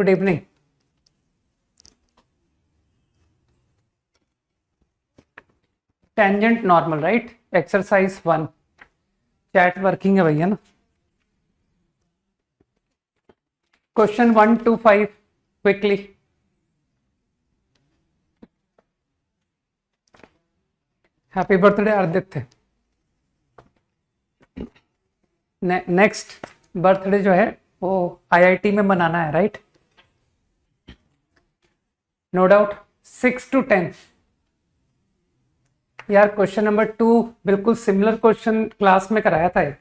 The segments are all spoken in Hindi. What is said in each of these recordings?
Good evening. Tangent normal right, exercise 1। Chat working है भैया ना। Question 1 to 5 quickly. Happy birthday Aditya. Next birthday जो है वो आईआईटी में मनाना है राइट, नो डाउट। 6 to 10 यार। क्वेश्चन नंबर 2 बिल्कुल सिमिलर क्वेश्चन क्लास में कराया था एक।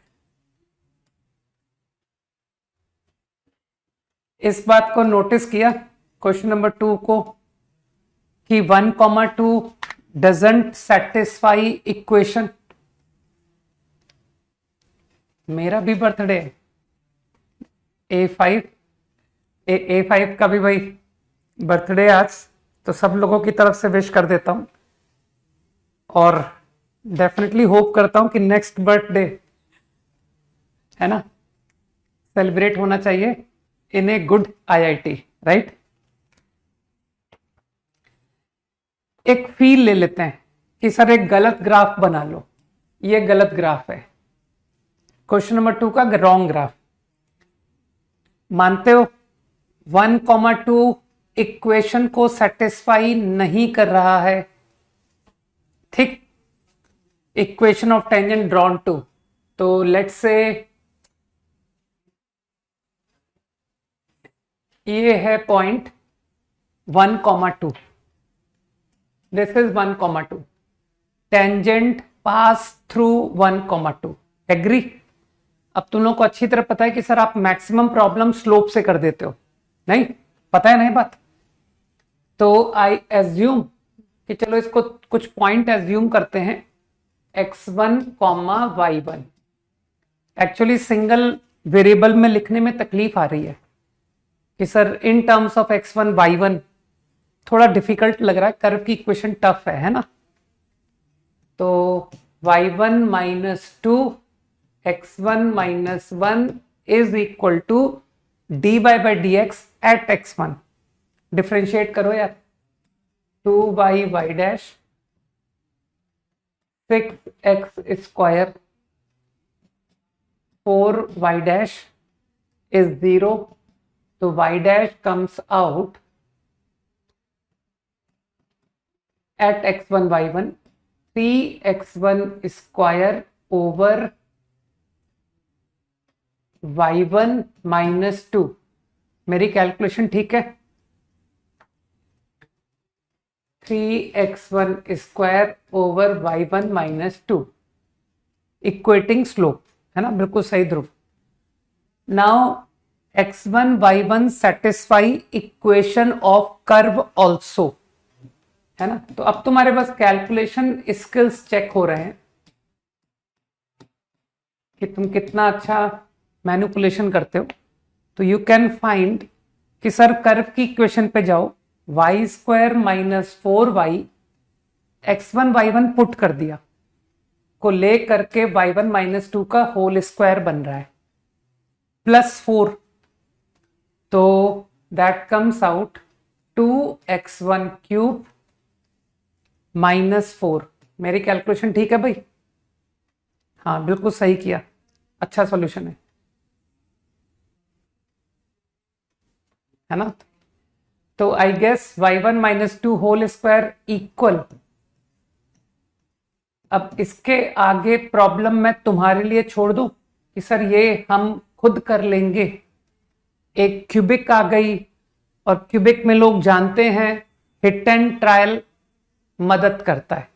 इस बात को नोटिस किया क्वेश्चन नंबर 2 को कि 1,2 डजंट सेटिस्फाई इक्वेशन। मेरा भी बर्थडे है A5 का भी भाई बर्थडे आज, तो सब लोगों की तरफ से विश कर देता हूं और डेफिनेटली होप करता हूं कि नेक्स्ट बर्थडे है ना सेलिब्रेट होना चाहिए इन ए गुड आईआईटी राइट। एक फील ले लेते हैं कि सर एक गलत ग्राफ बना लो, ये गलत ग्राफ है। क्वेश्चन नंबर 2 का रॉन्ग ग्राफ। मानते हो 1,2 इक्वेशन को सेटिस्फाई नहीं कर रहा है। Thick equation of tangent drawn to, तो लेट्स से ये है point 1,2। This is 1,2। Tangent pass through 1,2। Agree. अब तुम लोग को अच्छी तरह पता है कि सर आप मैक्सिमम प्रॉब्लम स्लोप से कर देते हो, नहीं पता है नहीं बात। तो आई एज्यूम कि चलो इसको कुछ पॉइंट एज्यूम करते हैं x1, y1। Actually single variable में लिखने में तकलीफ आ रही है कि sir in terms of x1 y1 थोड़ा डिफिकल्ट लग रहा है, कर्व की इक्वेशन टफ है ना। तो y1 - 2 x1 - 1 is equal to dy/dx at x1। Differentiate करो यार। 2y dash 6x square 4y dash is 0, तो y dash comes out at x1 y1 3x1 square over y1 - 2। मेरी कैलकुलेशन ठीक है? 3x1 square over y1 - 2 equating slope है ना, बिल्कुल सही Dhruv. Now x1 y1 satisfy equation of curve also है ना। तो अब तुम्हारे पास कैलकुलेशन स्किल्स चेक हो रहे हैं कि तुम कितना अच्छा मैनिपुलेशन करते हो। तो यू कैन फाइंड कि सर कर्व की इक्वेशन पे जाओ, y² - 4y x1 y1 put कर दिया को ले करके y1 - 2 का होल स्क्वायर बन रहा है +4, तो that comes out 2x1 cube -4। मेरी कैलकुलेशन ठीक है भाई? हाँ बिल्कुल सही किया, अच्छा सॉल्यूशन है ना। तो I guess y1 - 2 whole square equal. अब इसके आगे प्रॉब्लम मैं तुम्हारे लिए छोड़ दूं कि सर ये हम खुद कर लेंगे। एक क्यूबिक आ गई और क्यूबिक में लोग जानते हैं हिट एंड ट्रायल मदद करता है।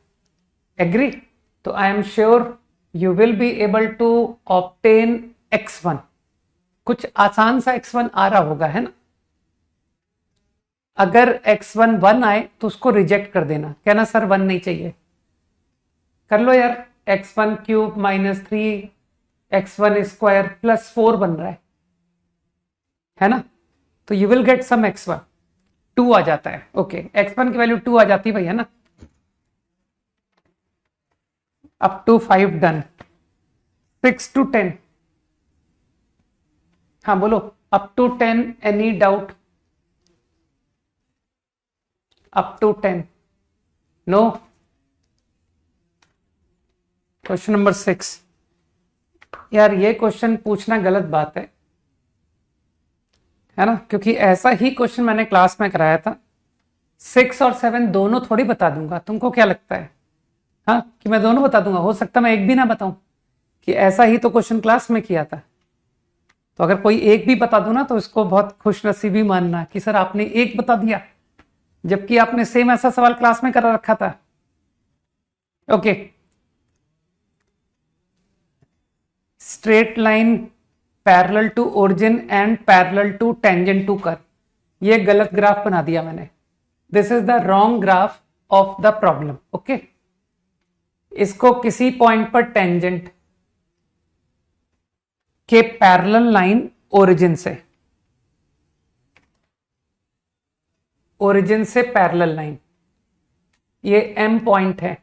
एग्री? तो I am sure you will be able to obtain x1। कुछ आसान सा x1 आ रहा होगा है ना। अगर x1 1 आए तो उसको रिजेक्ट कर देना, कहना सर 1 नहीं चाहिए। कर लो यार, x1 क्यूब -3 x1 स्क्वायर +4 बन रहा है ना। तो you will get some x1। 2 आ जाता है, ओके x1 की वैल्यू 2 आ जाती है भाई है ना। Up to 5 done. 6 to 10 हाँ बोलो। Up to 10 any doubt? Up to 10? No. Question number 6. यार ये क्वेश्चन पूछना गलत बात है ना, क्योंकि ऐसा ही क्वेश्चन मैंने क्लास में कराया था. 6 और 7 दोनों थोड़ी बता दूंगा. तुमको क्या लगता है हाँ कि मैं दोनों बता दूंगा? हो सकता मैं एक भी ना बताऊं, कि ऐसा ही तो क्वेश्चन क्लास में किया था. तो अगर कोई एक भी बता दूं ना तो इसको बहुत खुशनसीबी मानना कि सर आपने एक बता दिया, जबकि आपने सेम ऐसा सवाल क्लास में करा रखा था. Okay. Straight line parallel to origin and parallel to tangent to curve. ये गलत ग्राफ बना दिया मैंने. This is the wrong graph of the problem. Okay. इसको किसी पॉइंट पर टेंजेंट के पैरेलल लाइन ओरिजिन से पैरेलल लाइन, ये एम पॉइंट है.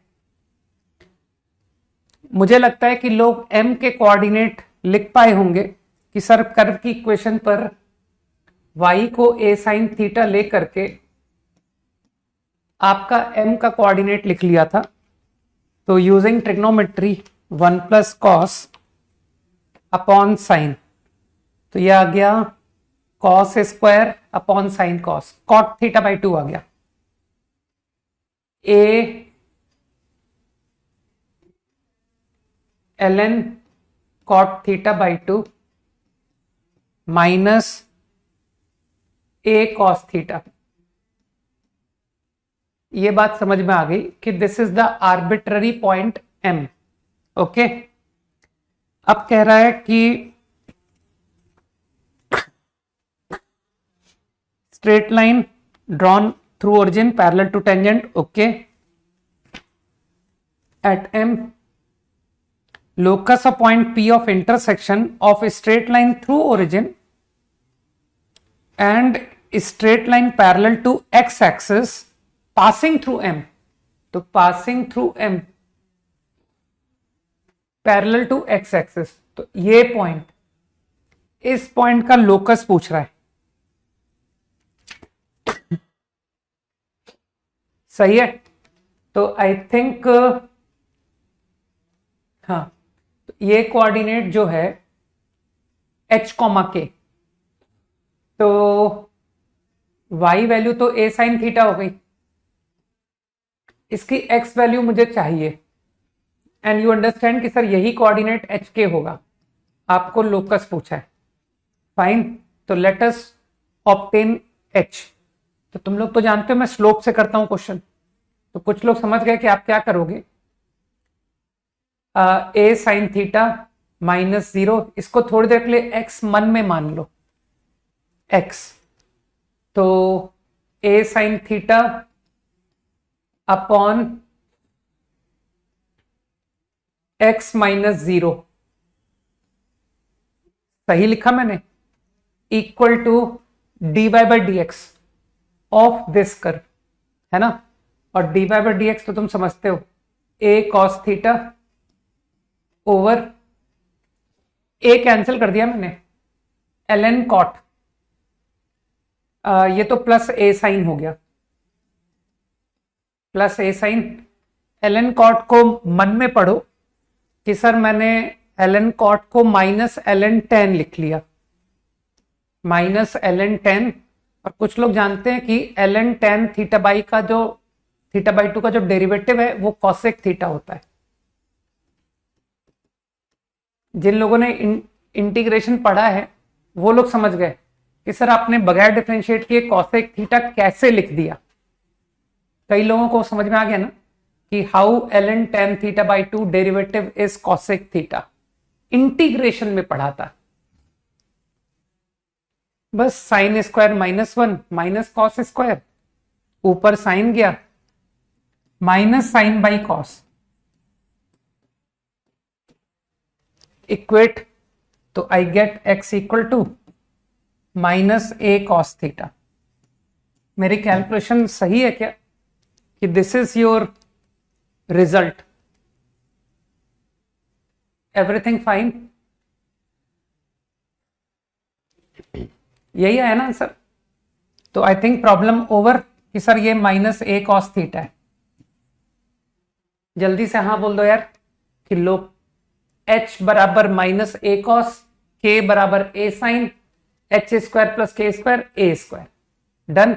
मुझे लगता है कि लोग एम के कोऑर्डिनेट लिख पाए होंगे कि सर कर्व की इक्वेशन पर y को a sin थीटा लेकर के आपका m का कोऑर्डिनेट लिख लिया था. तो using trigonometry 1 plus cos upon sine, तो यह आ गया cos square upon sine cos, cot theta by 2 आ गया. a ln cot theta by 2 minus a cos theta. ये बात समझ में आ गई कि this is the arbitrary point m. Okay. अब कह रहा है कि straight line drawn through origin parallel to tangent. Okay. At m locus of point P of intersection of a straight line through origin and straight line parallel to x axis passing through M. तो passing through M parallel to x axis, तो ये पॉइंट, इस पॉइंट का लोकस पूछ रहा है. सही है. तो आई थिंक हाँ, ये कोऑर्डिनेट जो है h, k, तो y वैल्यू तो a sin थीटा हो गई, इसकी x वैल्यू मुझे चाहिए. एंड यू अंडरस्टैंड कि सर यही कोऑर्डिनेट एच के होगा. आपको लोकस पूछा है. फाइन. तो लेट अस ऑब्टेन h. तो तुम लोग तो जानते हो मैं स्लोप से करता हूं क्वेश्चन, तो कुछ लोग समझ गए कि आप क्या करोगे. a साइन थीटा माइनस 0, इसको थोड़ी देर के लिए x मन में मान लो x. तो a sine theta upon x minus 0, सही लिखा मैंने, equal to dy by d x of this curve, है ना. और dy बाई डी एक्स तो तुम समझते हो, a cos theta over a cancel कर दिया मैंने, ln cot, ये तो प्लस a साइन हो गया, plus a sine. ln cot को मन में पढ़ो कि सर मैंने ln cot को माइनस ln tan लिख लिया, माइनस ln tan. और कुछ लोग जानते हैं कि ln tan थीटा बाई का जो थीटा बाई 2 का जो डेरिवेटिव है वो cosec थीटा होता है. जिन लोगों ने इंटीग्रेशन पढ़ा है वो लोग समझ गए कि सर आपने बगैर डिफरेंशिएट किए cosec थीटा कैसे लिख दिया. कई लोगों को समझ में आ गया ना कि how ln tan theta by 2 derivative is cosec theta. Integration में पढ़ा था. बस sine square minus 1 minus cos square, ऊपर साइन गया, minus sine by cos, equate. तो I get x equal to minus a cos theta. मेरी कैलकुलेशन सही है क्या कि this is your result? Everything fine? यही है ना आंसर? तो आई थिंक प्रॉब्लम ओवर. कि सर ये माइनस ए कॉस थीटा है, जल्दी से हाँ बोल दो यार कि लोग h बराबर माइनस ए कॉस, k बराबर ए साइन, एच स्क्वायर प्लस के स्क्वायर ए स्क्वायर। डन।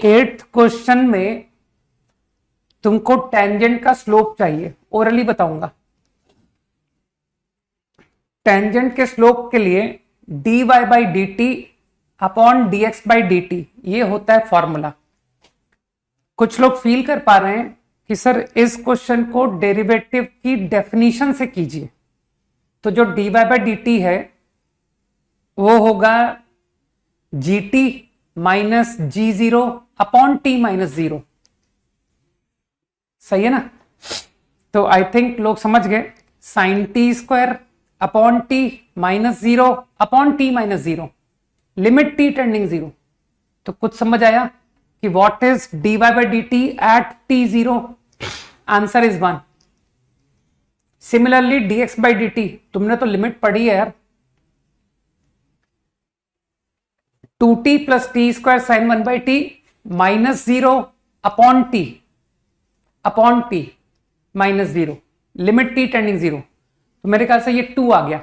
8th क्वेश्चन में तुमको टेंजेंट का स्लोप चाहिए, ओरली बताऊंगा। टेंजेंट के स्लोप के लिए dy by d T upon D x by d T, ये होता है फॉर्मूला। कुछ लोग फील कर पा रहे हैं कि सर इस क्वेश्चन को डेरिवेटिव की डेफिनेशन से कीजिए, तो जो dy बाई डी टी है वो होगा g t minus g zero upon t minus zero. सही है ना? तो आई थिंक लोग समझ गए, sine t square upon t minus zero upon t minus zero, limit t tending zero. तो कुछ समझ आया कि what is dy by d t at t zero? Answer is 1। Similarly dx by d t, तुमने तो लिमिट पढ़ी है यार, 2t plus t square sign 1 by t minus zero upon t minus zero, limit t tending zero. तो मेरे ख्याल से ये 2 आ गया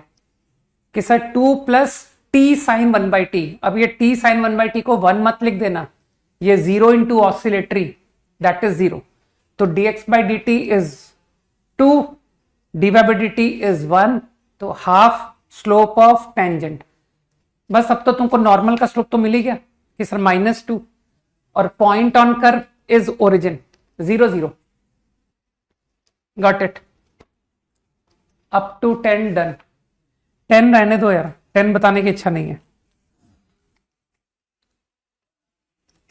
कि sir 2 plus t sine 1 by t. अब ये टी साइन 1 बाई टी को 1 मत लिख देना, ये 0 इंटू ऑसिलेटरी, दैट इज 0। तो dx by d T is 2, dy by d T is 1, तो हाफ स्लोप ऑफ टेंजेंट। बस अब तो तुमको नॉर्मल का स्लोप तो मिल ही गया कि सर -2, और point on curve is origin 0 0। Got it? Up to 10 done. 10 रहने दो यार, 10 बताने की इच्छा नहीं है,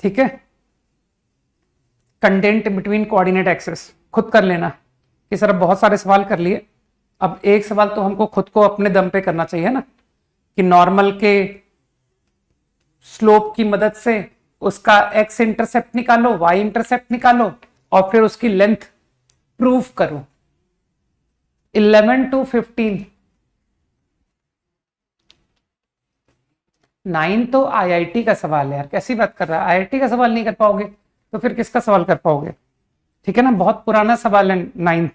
ठीक है। कंटेंट बिटवीन कोऑर्डिनेट एक्सेस खुद कर लेना कि सर अब बहुत सारे सवाल कर लिए, अब एक सवाल तो हमको खुद को अपने दम पे करना चाहिए ना, कि नॉर्मल के स्लोप की मदद से उसका x इंटरसेप्ट निकालो, y इंटरसेप्ट निकालो और फिर उसकी लेंथ प्रूव करो। 11 to 15, 9 तो आईआईटी का सवाल है यार, कैसी बात कर रहा है? आईआईटी का सवाल नहीं कर पाओगे तो फिर किसका सवाल कर पाओगे? ठीक है ना, बहुत पुराना सवाल है 9th।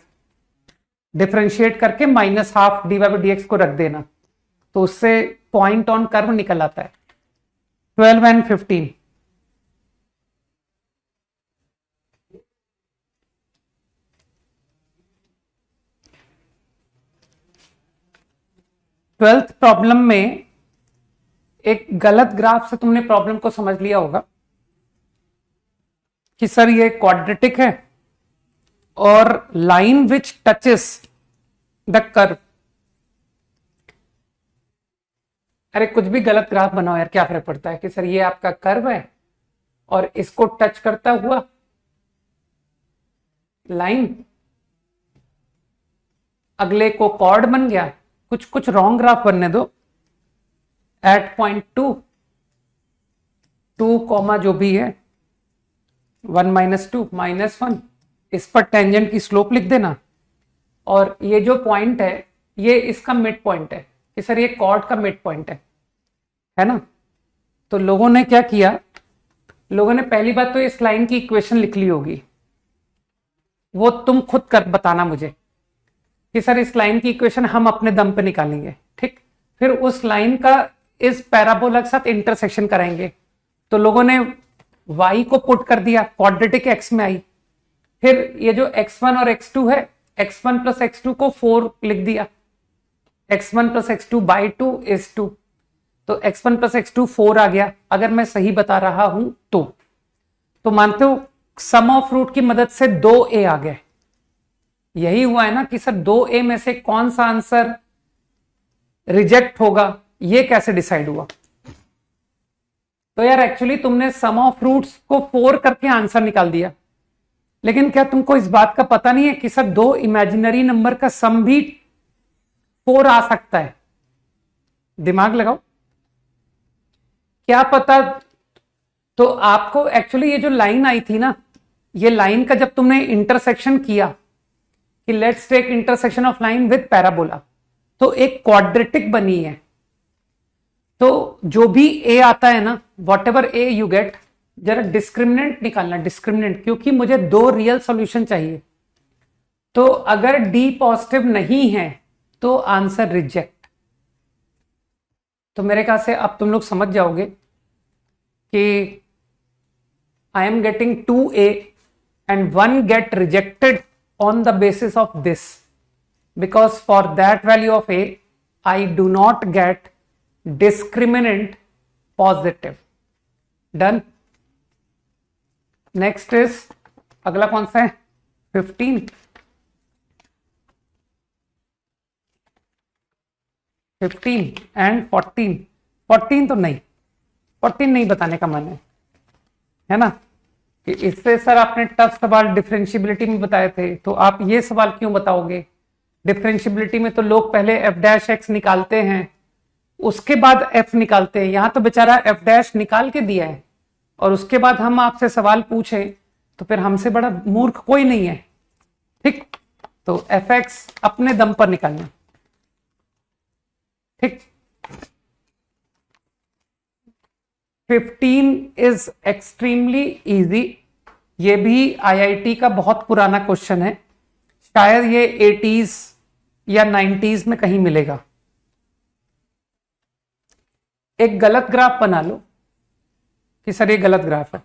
डिफरेंशिएट करके -12 dy बाई dx को रख देना, तो उससे पॉइंट ऑन कर्व निकल आता है। 12 and 15, ट्वेल्थ प्रॉब्लम में एक गलत ग्राफ से तुमने प्रॉब्लम को समझ लिया होगा कि सर ये क्वाड्रेटिक है और line which touches the curve. अरे कुछ भी गलत ग्राफ बनाओ यार, क्या फर्क पड़ता है कि सर ये आपका कर्व है और इसको टच करता हुआ लाइन, अगले को कॉर्ड बन गया। कुछ कुछ रॉन्ग ग्राफ बनने दो। एट पॉइंट 2 कॉमा जो भी है 1 - 2 -1, इस पर टेंजेंट की स्लोप लिख देना, और ये जो पॉइंट है ये इसका मिड पॉइंट है कि सर ये कॉर्ड का मिड पॉइंट है ना। तो लोगों ने क्या किया, लोगों ने पहली बात तो इस लाइन की इक्वेशन लिख ली होगी, वो तुम खुद कर बताना मुझे कि सर इस लाइन की इक्वेशन हम अपने दम पे निकालेंगे, ठीक। फिर उस लाइन का इस पैराबोला के साथ इंटरसेक्शन कराएंगे। तो लोगों ने y को पुट कर दिया, क्वाड्रेटिक x में आई। फिर ये जो x1 और x2 है, x1 प्लस x2 को 4 लिख दिया, x1 plus x2 by 2 is 2, तो x1 प्लस x2 4 आ गया। अगर मैं सही बता रहा हूं तो मानते हो सम ऑफ रूट की मदद से 2a आ गए। यही हुआ है ना कि सर 2a में से कौन सा आंसर रिजेक्ट होगा, ये कैसे डिसाइड हुआ? तो यार एक्चुअली तुमने सम ऑफ रूट्स को 4 करके आंसर निकाल दिया, लेकिन क्या तुमको इस बात का पता नहीं है कि सर 2 इमेजिनरी नंबर का सम भी 4 आ सकता है? दिमाग लगाओ, क्या पता। तो आपको एक्चुअली ये जो लाइन आई थी ना, ये लाइन का जब तुमने इंटरसेक्शन किया कि let's take intersection of line with parabola, तो एक क्वाड्रेटिक बनी है। तो जो भी ए आता है ना, what ever A you get, जरा डिस्क्रिमिनेंट निकालना, डिस्क्रिमिनेंट, क्योंकि मुझे दो रियल सॉल्यूशन चाहिए। तो अगर डी पॉजिटिव नहीं है तो आंसर रिजेक्ट। तो मेरे ख्याल से अब तुम लोग समझ जाओगे कि I am getting 2A and 1 get rejected on the basis of this, because for that value of A I do not get discriminant positive. Done. Next is, अगला कौन सा है? 15 and 14। 14 तो नहीं, 14 नहीं बताने का मन है ना, कि इससे सर आपने टफ सवाल डिफरेंशियबिलिटी में बताए थे, तो आप ये सवाल क्यों बताओगे? डिफरेंशियबिलिटी में तो लोग पहले एफ डैश एक्स निकालते हैं, उसके बाद एफ निकालते हैं। यहां तो बेचारा एफ डैश निकाल के दिया है, और उसके बाद हम आपसे सवाल पूछें तो फिर हमसे बड़ा मूर्ख कोई नहीं है। ठीक, तो एफ एक्स अपने दम पर निकालना। ठीक, 15 इज एक्सट्रीमली इजी। ये भी आईआईटी का बहुत पुराना क्वेश्चन है, शायद ये 80s या 90s में कहीं मिलेगा। एक गलत ग्राफ बना लो कि सर ये गलत ग्राफ है,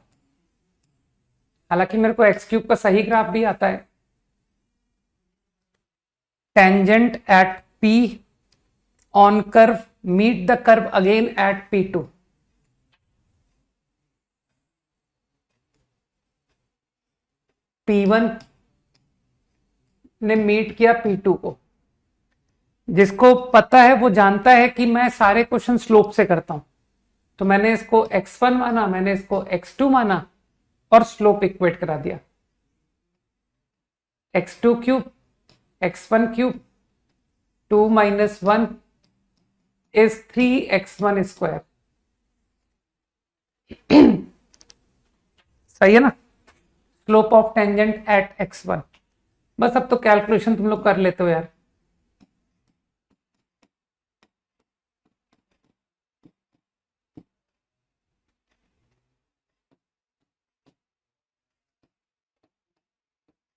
हालांकि मेरे को एक्स क्यूब का सही ग्राफ भी आता है। Tangent at P on curve meet the curve again at P2। P1 ने मीट किया P2 को। जिसको पता है वो जानता है कि मैं सारे क्वेश्चन स्लोप से करता हूं, तो मैंने इसको x1 माना, मैंने इसको x2 माना और स्लोप इक्वेट करा दिया। x2 cube x1 cube 2 - 1 is 3x1 square. सही है ना? Slope of tangent eight x1। बस अब तो कैलकुलेशन तुम लोग कर लेते हो यार।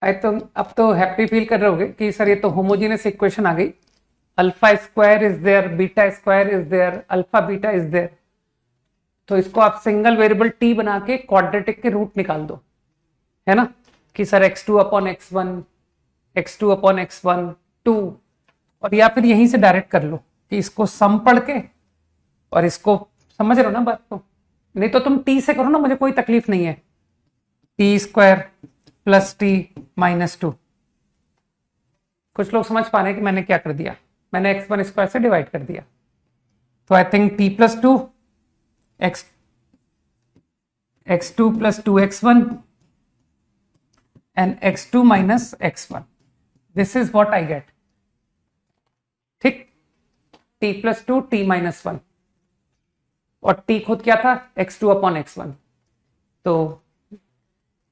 तो अब तो हैप्पी फील कर रहे होगे कि सर ये तो होमोजीनियस इक्वेशन आ गई, alpha square is there, beta square is there, alpha beta is there. तो इसको आप सिंगल वेरिएबल टी बना के क्वाड्रेटिक के रूट निकाल दो, है ना, कि sir x2 upon x1, x2 upon x1 2, और या फिर यहीं से डायरेक्ट कर लो कि इसको सम पढ़ के और इसको, समझ रहे हो ना बात को? नहीं तो तुम टी से करो ना, मुझे कोई तकलीफ नहीं है। T square plus T minus 2। कुछ लोग समझ पा रहे हैं कि मैंने क्या कर दिया, मैंने x1 स्क्वायर से डिवाइड कर दिया। तो I think t plus 2 x2 plus 2x1 and x2 minus x1, this is what I get। ठीक, t plus 2 t minus 1, और t खुद क्या था? x2 upon x1। तो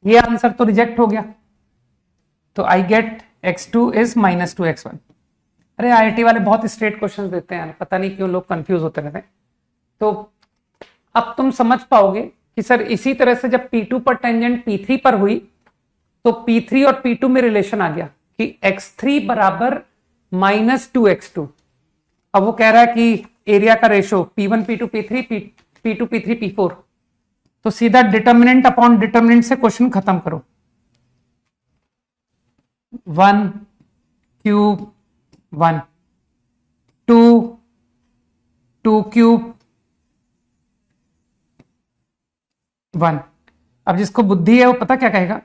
ये आंसर तो रिजेक्ट हो गया, तो I gate x2 is -2x1। अरे आईआईटी वाले बहुत स्ट्रेट क्वेश्चन देते हैं, पता नहीं क्यों लोग कंफ्यूज होते रहते हैं। तो अब तुम समझ पाओगे कि सर इसी तरह से जब P2 पर टेंजेंट P3 पर हुई तो P3 और P2 में रिलेशन आ गया कि x3 बराबर -2x2। अब वो कह रहा है कि एरिया का ratio P1 P2 P3 P2 P3 P4, तो सीधा डिटर्मिनेंट अपॉन डिटर्मिनेंट से क्वेश्चन खत्म करो। 1 क्यूब 1, 2 क्यूब 1। अब जिसको बुद्धि है वो पता क्या कहेगा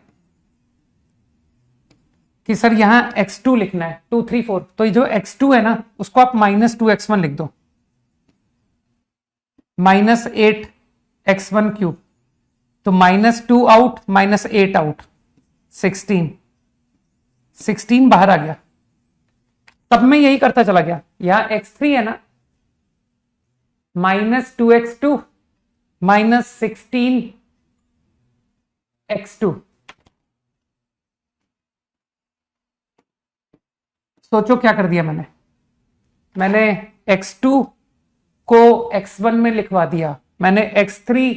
कि सर यहां x2 लिखना है, 2 3 4, तो ये जो x2 है ना उसको आप -2x1 लिख दो, -8x1 क्यूब, तो -2 आउट -8 आउट, 16 बाहर आ गया। तब मैं यही करता चला गया, यहां x3 है ना, -2x2 -16x2। सोचो क्या कर दिया मैंने x2 को x1 में लिखवा दिया, मैंने x3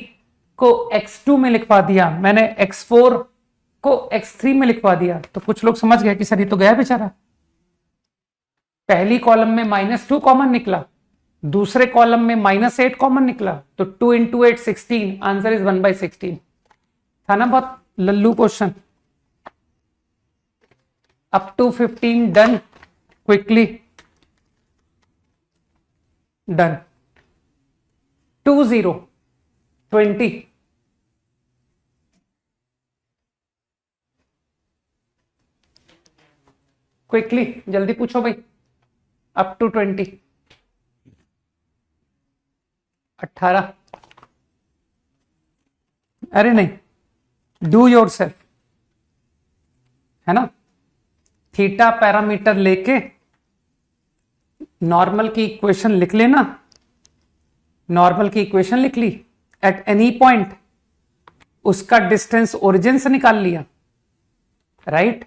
को x2 में लिखवा दिया, मैंने x4 को x3 में लिखवा दिया, तो कुछ लोग समझ गए कि सर ये तो गया बेचारा। पहली कॉलम में -2 कॉमन निकला, दूसरे कॉलम में -8 कॉमन निकला, तो 2 इंटू 8 16, आंसर इज 1/16। था ना बहुत लल्लू question. Up to 15 done, quickly done. 20 20 quickly जल्दी पूछो भाई। Up to 20 18। अरे नहीं, डू योर सेल्फ, है ना। थीटा पैरामीटर लेके नॉर्मल की इक्वेशन लिख लेना, नॉर्मल की इक्वेशन लिख ली, एट एनी पॉइंट उसका डिस्टेंस ओरिजिन से निकाल लिया, राइट।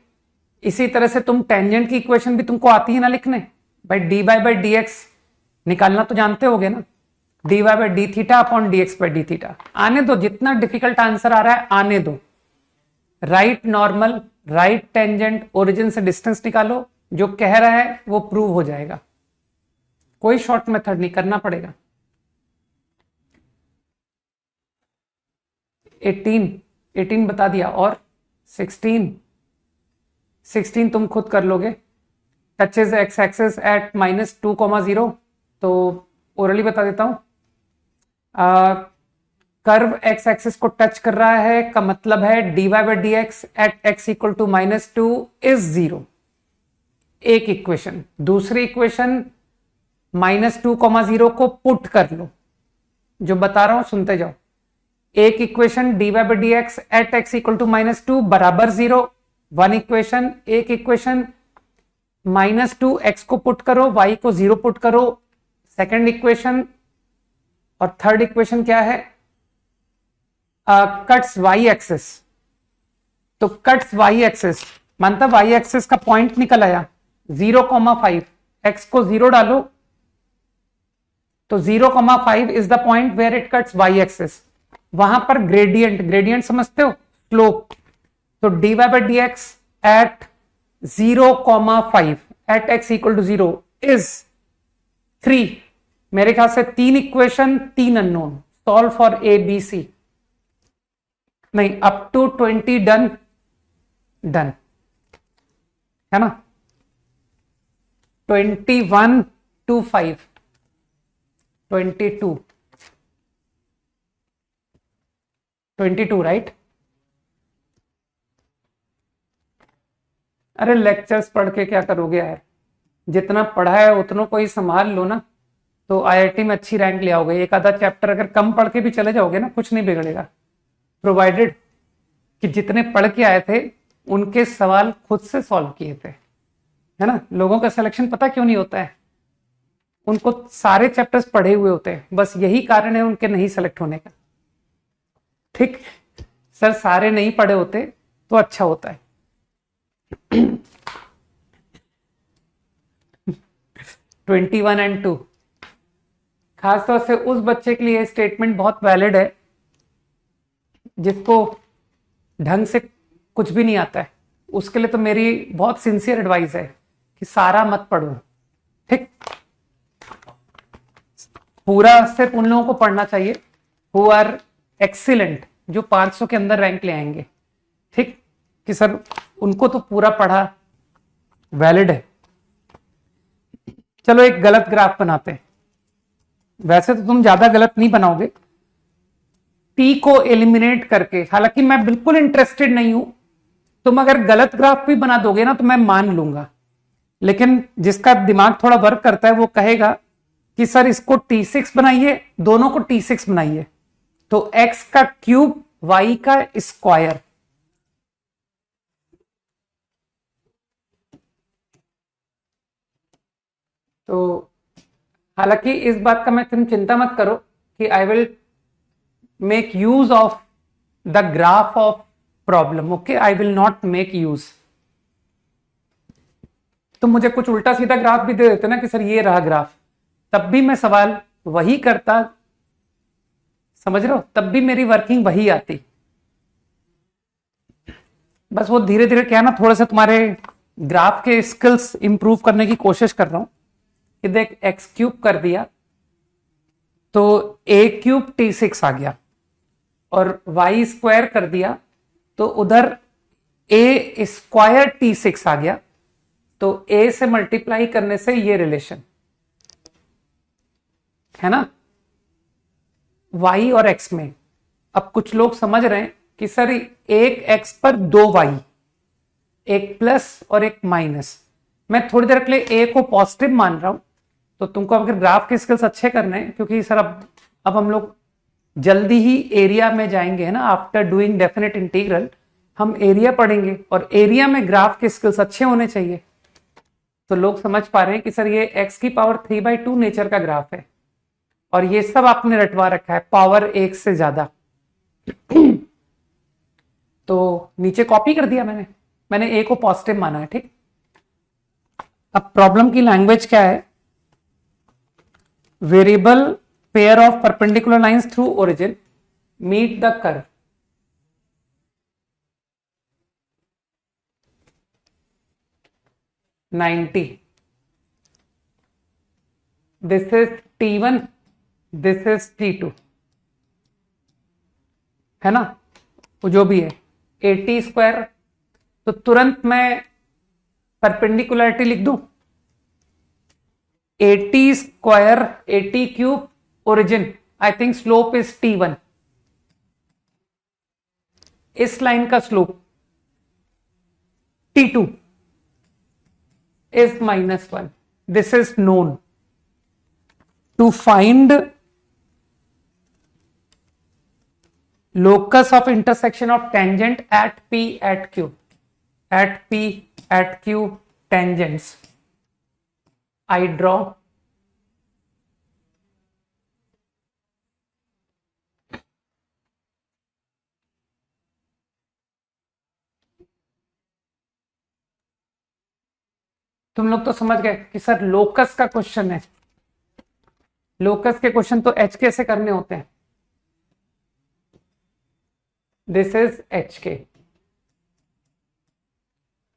इसी तरह से तुम टेंजेंट की इक्वेशन भी तुमको आती है ना लिखने भाई, dy बाई डी एक्स निकालना तो जानते होगे ना, dy by D theta upon D x by D theta. आने दो, जितना डिफिकल्ट आंसर आ रहा है आने दो। Right normal, right tangent, origin से डिस्टेंस निकालो, जो कह रहा है वो प्रूव हो जाएगा, कोई शॉर्ट मेथड नहीं करना पड़ेगा। 18 बता दिया, और 16 तुम खुद कर लोगे। टचेज एक्स एक्सिस एट -2,0, तो ओरली बता देता हूं। कर्व एक्स एक्सिस को टच कर रहा है का मतलब है dy by d x at x equal to -2 is 0। एक इक्वेशन। दूसरी इक्वेशन -2,0 को पुट कर लो, जो बता रहा हूं सुनते जाओ। एक equation dy by d x at x equal to -2 बराबर 0, वन इक्वेशन। एक इक्वेशन -2 x को पुट करो, y को 0 पुट करो, सेकेंड इक्वेशन। और थर्ड इक्वेशन क्या है, कट्स y एक्सिस। तो कट्स y एक्सिस मतलब y एक्सिस का पॉइंट निकल आया 0,5, x को 0 डालो तो 0,5 is the point where it cuts y axis. वहां पर ग्रेडियंट, ग्रेडियंट समझते हो, स्लोप। तो dy by d x at 0,5 at x equal to 0 is 3। मेरे ख्याल से 3 equation, 3 unknown. Solve for A B C. नहीं, अप टू 20 डन, डन है ना। 21 to 5, 22 राइट। अरे लेक्चर्स पढ़ के क्या करोगे यार, जितना पढ़ा है उतना को ही संभाल लो ना, तो आईआईटी में अच्छी रैंक ले आओगे। एक आधा चैप्टर अगर कम पढ़ के भी चले जाओगे ना, कुछ नहीं बिगड़ेगा, प्रोवाइडेड कि जितने पढ़ के आए थे उनके सवाल खुद से सॉल्व किए थे, है ना। लोगों का सिलेक्शन पता क्यों नहीं होता है, उनको सारे चैप्टर्स पढ़े हुए होते हैं, बस यही कारण है उनके नहीं सेलेक्ट होने का। ठीक सर, सारे नहीं पढ़े होते तो अच्छा होता है। 21 and 2 खासतौर से उस बच्चे के लिए स्टेटमेंट बहुत वैलिड है जिसको ढंग से कुछ भी नहीं आता है। उसके लिए तो मेरी बहुत सिंसियर एडवाइस है कि सारा मत पढ़ो, ठीक। पूरा सिर्फ उन लोगों को पढ़ना चाहिए हु आर एक्सीलेंट, जो 500 के अंदर रैंक ले आएंगे, ठीक। कि सर उनको तो पूरा पढ़ा, वैलिड है। चलो एक गलत ग्राफ बनाते हैं। वैसे तो तुम ज्यादा गलत नहीं बनाओगे, टी को एलिमिनेट करके। हालांकि मैं बिल्कुल इंटरेस्टेड नहीं हूं, तुम अगर गलत ग्राफ भी बना दोगे ना तो मैं मान लूंगा, लेकिन जिसका दिमाग थोड़ा वर्क करता है वो कहेगा कि सर इसको T6 बनाइए, दोनों को T6 बनाइए, तो x का क्यूब y का स्क्वायर। तो हालांकि इस बात का मैं तुम चिंता मत करो कि I will make use of the graph of problem, okay. I will not make use. तुम मुझे कुछ उल्टा सीधा ग्राफ भी दे देते ना कि सर ये रहा ग्राफ, तब भी मैं सवाल वही करता, समझ रहे हो, तब भी मेरी वर्किंग वही आती। बस वो धीरे धीरे क्या है ना, थोड़ा सा तुम्हारे ग्राफ के स्किल्स इंप्रूव करने की कोशिश कर रहा हूं कि देख एक्स क्यूब कर दिया तो ए क्यूब T6 आ गया, और वाई स्क्वायर कर दिया तो उधर ए स्क्वायर T6 आ गया, तो ए से मल्टीप्लाई करने से ये रिलेशन है ना y और x में। अब कुछ लोग समझ रहे हैं कि सर एक x पर दो y, एक प्लस और एक माइनस। मैं थोड़ी देर के लिए a को पॉजिटिव मान रहा हूं, तो तुमको अगर ग्राफ के स्किल्स अच्छे करने हैं, क्योंकि सर अब हम लोग जल्दी ही एरिया में जाएंगे, है ना, आफ्टर डूइंग डेफिनेट इंटीग्रल हम एरिया पढ़ेंगे, और एरिया में ग्राफ के स्किल्स अच्छे होने चाहिए। तो लोग समझ पा रहे हैं कि सर ये x की पावर 3/2 नेचर का ग्राफ है, और ये सब आपने रटवा रखा है पावर 1 से ज्यादा। तो नीचे कॉपी कर दिया मैंने a को पॉजिटिव माना है, ठीक। अब प्रॉब्लम की लैंग्वेज क्या है, variable pair of perpendicular lines through origin meet the curve. This is T1, this is T2, है ना, वो जो भी है 80 स्क्वायर। तो तुरंत मैं परपेंडिकुलरिटी लिख दूं, 80 square 80 cube origin, I think slope is T1। इस लाइन का slope T2 is -1. This is known. To find locus of intersection of tangent at P at Q. At P at Q tangents. I draw तुम लोग तो समझ गए कि सर लोकस का क्वेश्चन है। लोकस के क्वेश्चन तो एच के से करने होते हैं। दिस इज एच के,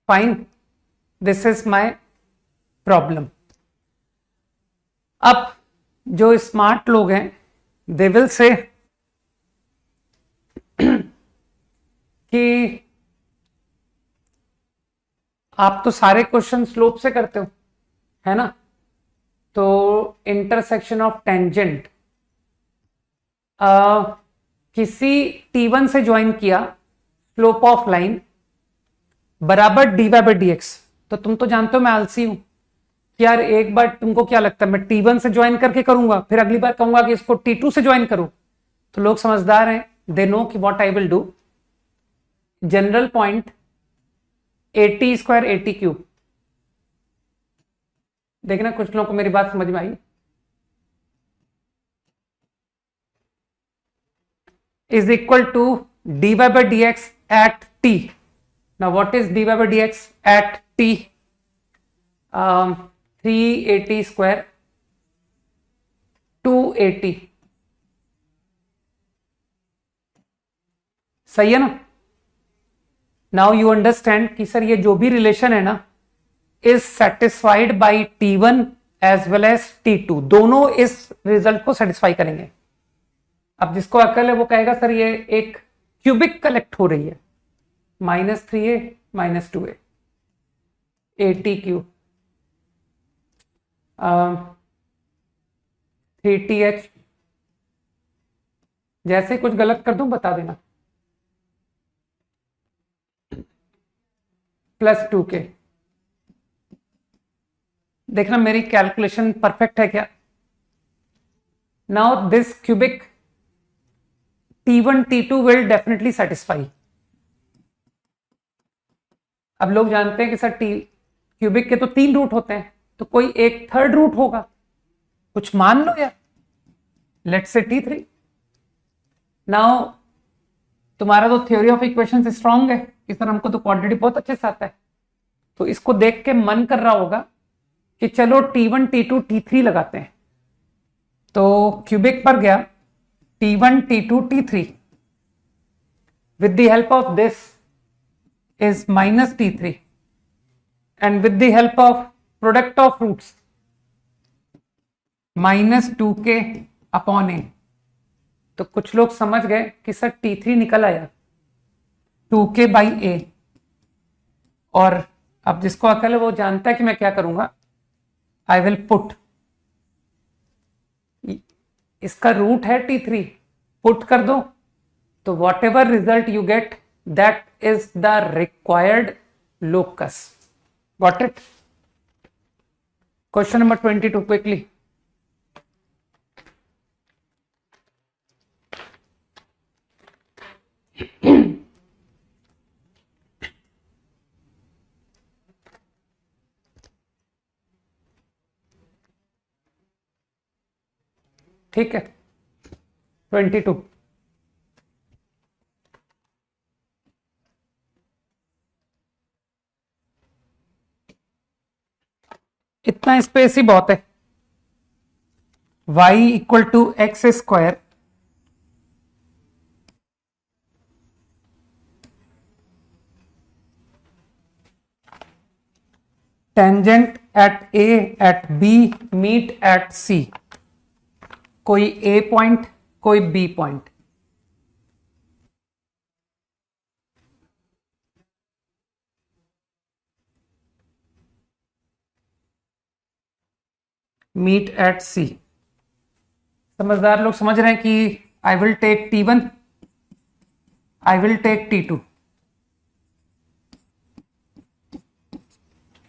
fine, this is my problem. अब जो स्मार्ट लोग हैं दे विल से कि आप तो सारे क्वेश्चन स्लोप से करते हो, है ना, तो इंटरसेक्शन ऑफ टेंजेंट किसी T1 से ज्वाइन किया, स्लोप ऑफ लाइन बराबर dy/dx। तो तुम तो जानते हो मैं आलसी हूं कि यार एक बार तुमको क्या लगता है मैं T1 से ज्वाइन करके करूंगा, फिर अगली बार कहूंगा कि इसको T2 से ज्वाइन करो। तो लोग समझदार हैं, दे नो कि what I will do. General point 80 square 80 cube, देखना कुछ लोगों को मेरी बात समझ में आई, is equal to dy/dx at t। Now what is dy/dx at t? 380 square 280, सही है ना। नाउ यू अंडरस्टैंड कि सर ये जो भी रिलेशन है ना is satisfied by T1 as well as T2, दोनों इस रिजल्ट को सेटिस्फाई करेंगे। अब जिसको अकल है वो कहेगा सर ये एक क्यूबिक कलेक्ट हो रही है, -3a -2a 80 क्यूब 3th। जैसे कुछ गलत कर दूं बता देना, +2k। देखना मेरी कैलकुलेशन परफेक्ट है क्या। Now this cubic T1 T2 will definitely satisfy. अब लोग जानते हैं कि सर क्यूबिक के तो 3 रूट होते हैं, तो कोई एक थर्ड रूट होगा, कुछ मान लो यार, लेट्स से T3। नाउ तुम्हारा तो थ्योरी ऑफ इक्वेशन स्ट्रांग है कि सर हमको तो क्वाड्रेटिक बहुत अच्छे से आता है, तो इसको देख के मन कर रहा होगा कि चलो T1 T2 T3 लगाते हैं। तो क्यूबिक पर गया T1, T2, T3 with the help of this is minus T3 and with the help of product of roots minus 2k upon a. तो कुछ लोग समझ गए कि सर T3 निकल आया 2k बाई ए, और अब जिसको अकल है वो जानता है कि मैं क्या करूंगा, आई विल पुट, इसका रूट है T3, पुट कर दो, तो whatever result you get that is the required locus. Got it? Question number 22 quickly. ठीक है, 22। इतना स्पेस ही बहुत है। y equal to x square tangent at a at b meet at c. कोई ए पॉइंट कोई b point, meet at c. समझदार लोग समझ रहे हैं कि I will take T1, I will take T2।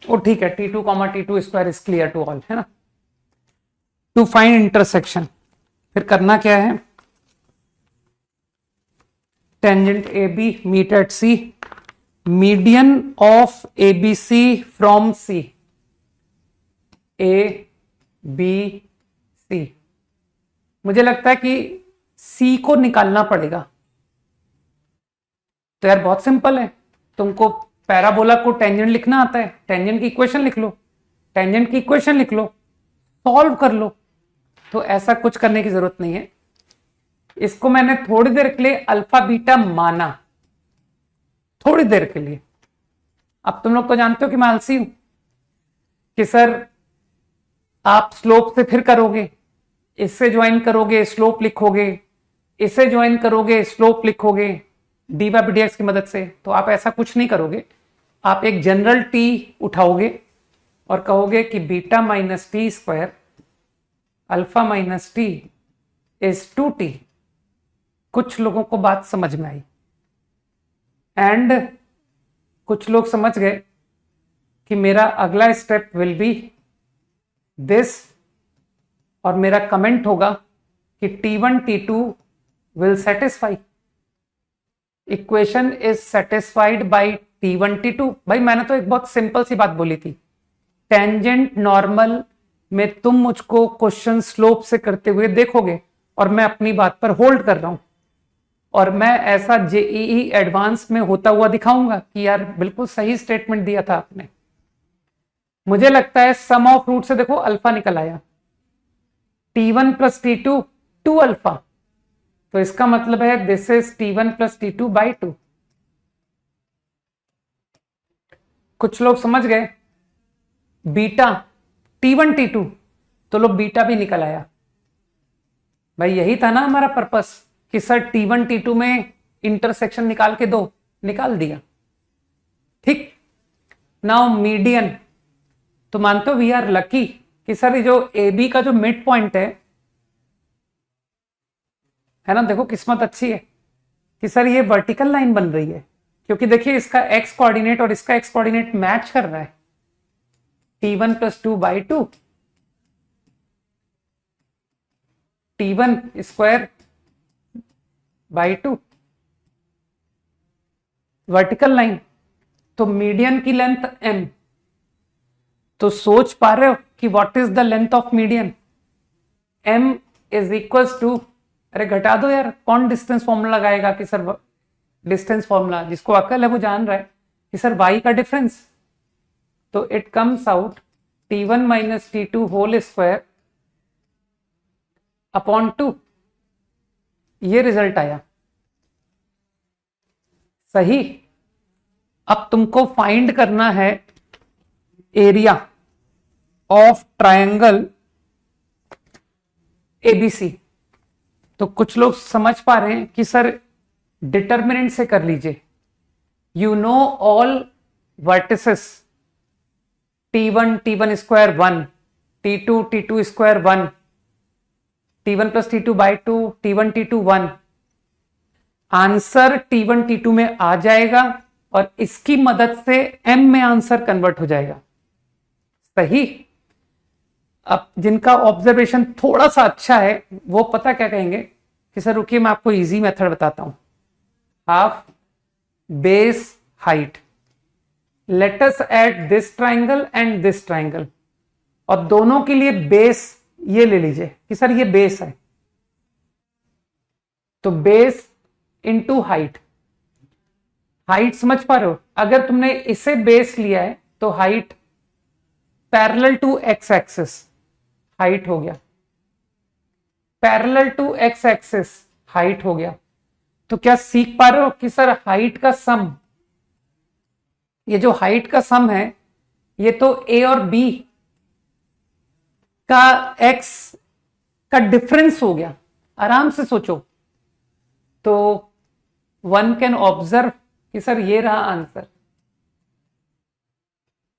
ओ ठीक है, T2 comma T2 square is clear to all, है ना। टू फाइंड इंटरसेक्शन, फिर करना क्या है, tangent A B meet at C, median of A B C from C, A B C. मुझे लगता है कि सी को निकालना पड़ेगा। तो यार बहुत सिंपल है, तुमको पैराबोला को टेंजेंट लिखना आता है, टेंजेंट की इक्वेशन लिख लो, टेंजेंट की इक्वेशन लिख लो, सॉल्व कर लो। तो ऐसा कुछ करने की जरूरत नहीं है। इसको मैंने थोड़ी देर के लिए अल्फा बीटा माना, थोड़ी देर के लिए। अब तुम लोग तो जानते हो कि मैं आलसी हूं, कि सर आप स्लोप से फिर करोगे, इससे ज्वाइन करोगे स्लोप लिखोगे, इससे ज्वाइन करोगे स्लोप लिखोगे डी बाई डी एक्स की मदद से। तो आप ऐसा कुछ नहीं करोगे, आप एक जनरल टी उठाओगे और कहोगे कि beta minus T square alpha minus T is 2t। कुछ लोगों को बात समझ में आई, एंड कुछ लोग समझ गए कि मेरा अगला स्टेप विल बी दिस, और मेरा कमेंट होगा कि T1 T2 will satisfy, equation is satisfied by T1 T2। भाई मैंने तो एक बहुत सिंपल सी बात बोली थी, टेंजेंट नॉर्मल में तुम मुझको क्वेश्चन स्लोप से करते हुए देखोगे, और मैं अपनी बात पर होल्ड कर रहा हूं, और मैं ऐसा जेईई एडवांस में होता हुआ दिखाऊंगा कि यार बिल्कुल सही स्टेटमेंट दिया था आपने। मुझे लगता है सम ऑफ रूट से देखो अल्फा निकल आया, T1 प्लस T2 2 अल्फा, तो इसका मतलब है this is T1 plus T2 by 2। कुछ लोग समझ गए बीटा T1 T2, तो लोग बीटा भी निकल आया। भाई यही था ना हमारा पर्पस कि सर T1 T2 में इंटरसेक्शन निकाल के दो, निकाल दिया। ठीक, नाउ मीडियन, तो मानते हो वी आर लकी कि सर जो ए बी का जो मिड पॉइंट है ना, देखो किस्मत अच्छी है कि सर ये वर्टिकल लाइन बन रही है, क्योंकि देखिए इसका एक्स कोऑर्डिनेट और इसका एक्स कोऑर्डिनेट मैच कर रहा है, T1 plus 2 by 2, T1 square by 2, vertical line. तो मीडियन की लेंथ m, तो सोच पा रहे हो कि what is the length of median, m is equals to, अरे घटा दो यार, कौन डिस्टेंस फॉर्मूला लगाएगा कि सर डिस्टेंस फॉर्मूला, जिसको अकल है वो जान रहा है कि सर y का डिफरेंस, तो it comes out T1 minus T2 whole square upon 2, ये रिजल्ट आया। सही। अब तुमको फाइंड करना है एरिया ऑफ ट्रायंगल एबीसी। तो कुछ लोग समझ पा रहे हैं कि सर डिटर्मिनेंट से कर लीजिए। You know all vertices T1 T1 square 1, T2 T2 square 1, T1 plus T2 by 2, T1 T2 1। Answer T1 T2 में आ जाएगा और इसकी मदद से M में आंसर कन्वर्ट हो जाएगा। सही। अब जिनका ऑब्जर्वेशन थोड़ा सा अच्छा है वो पता क्या कहेंगे कि सर रुकिए मैं आपको इजी मेथड बताता हूं। Half base height, let us add this triangle and this triangle, और दोनों के लिए बेस ये ले लीजिए कि सर ये बेस है, तो बेस इंटू हाइट। हाइट समझ पा रहे हो? अगर तुमने इसे बेस लिया है तो height parallel to x axis, height हो गया। Parallel to x axis, height हो गया। तो क्या सीख पा रहे हो कि सर हाइट का सम, ये जो हाइट का सम है ये तो ए और बी का एक्स का डिफरेंस हो गया। आराम से सोचो। तो वन कैन ऑब्जर्व कि सर ये रहा answer,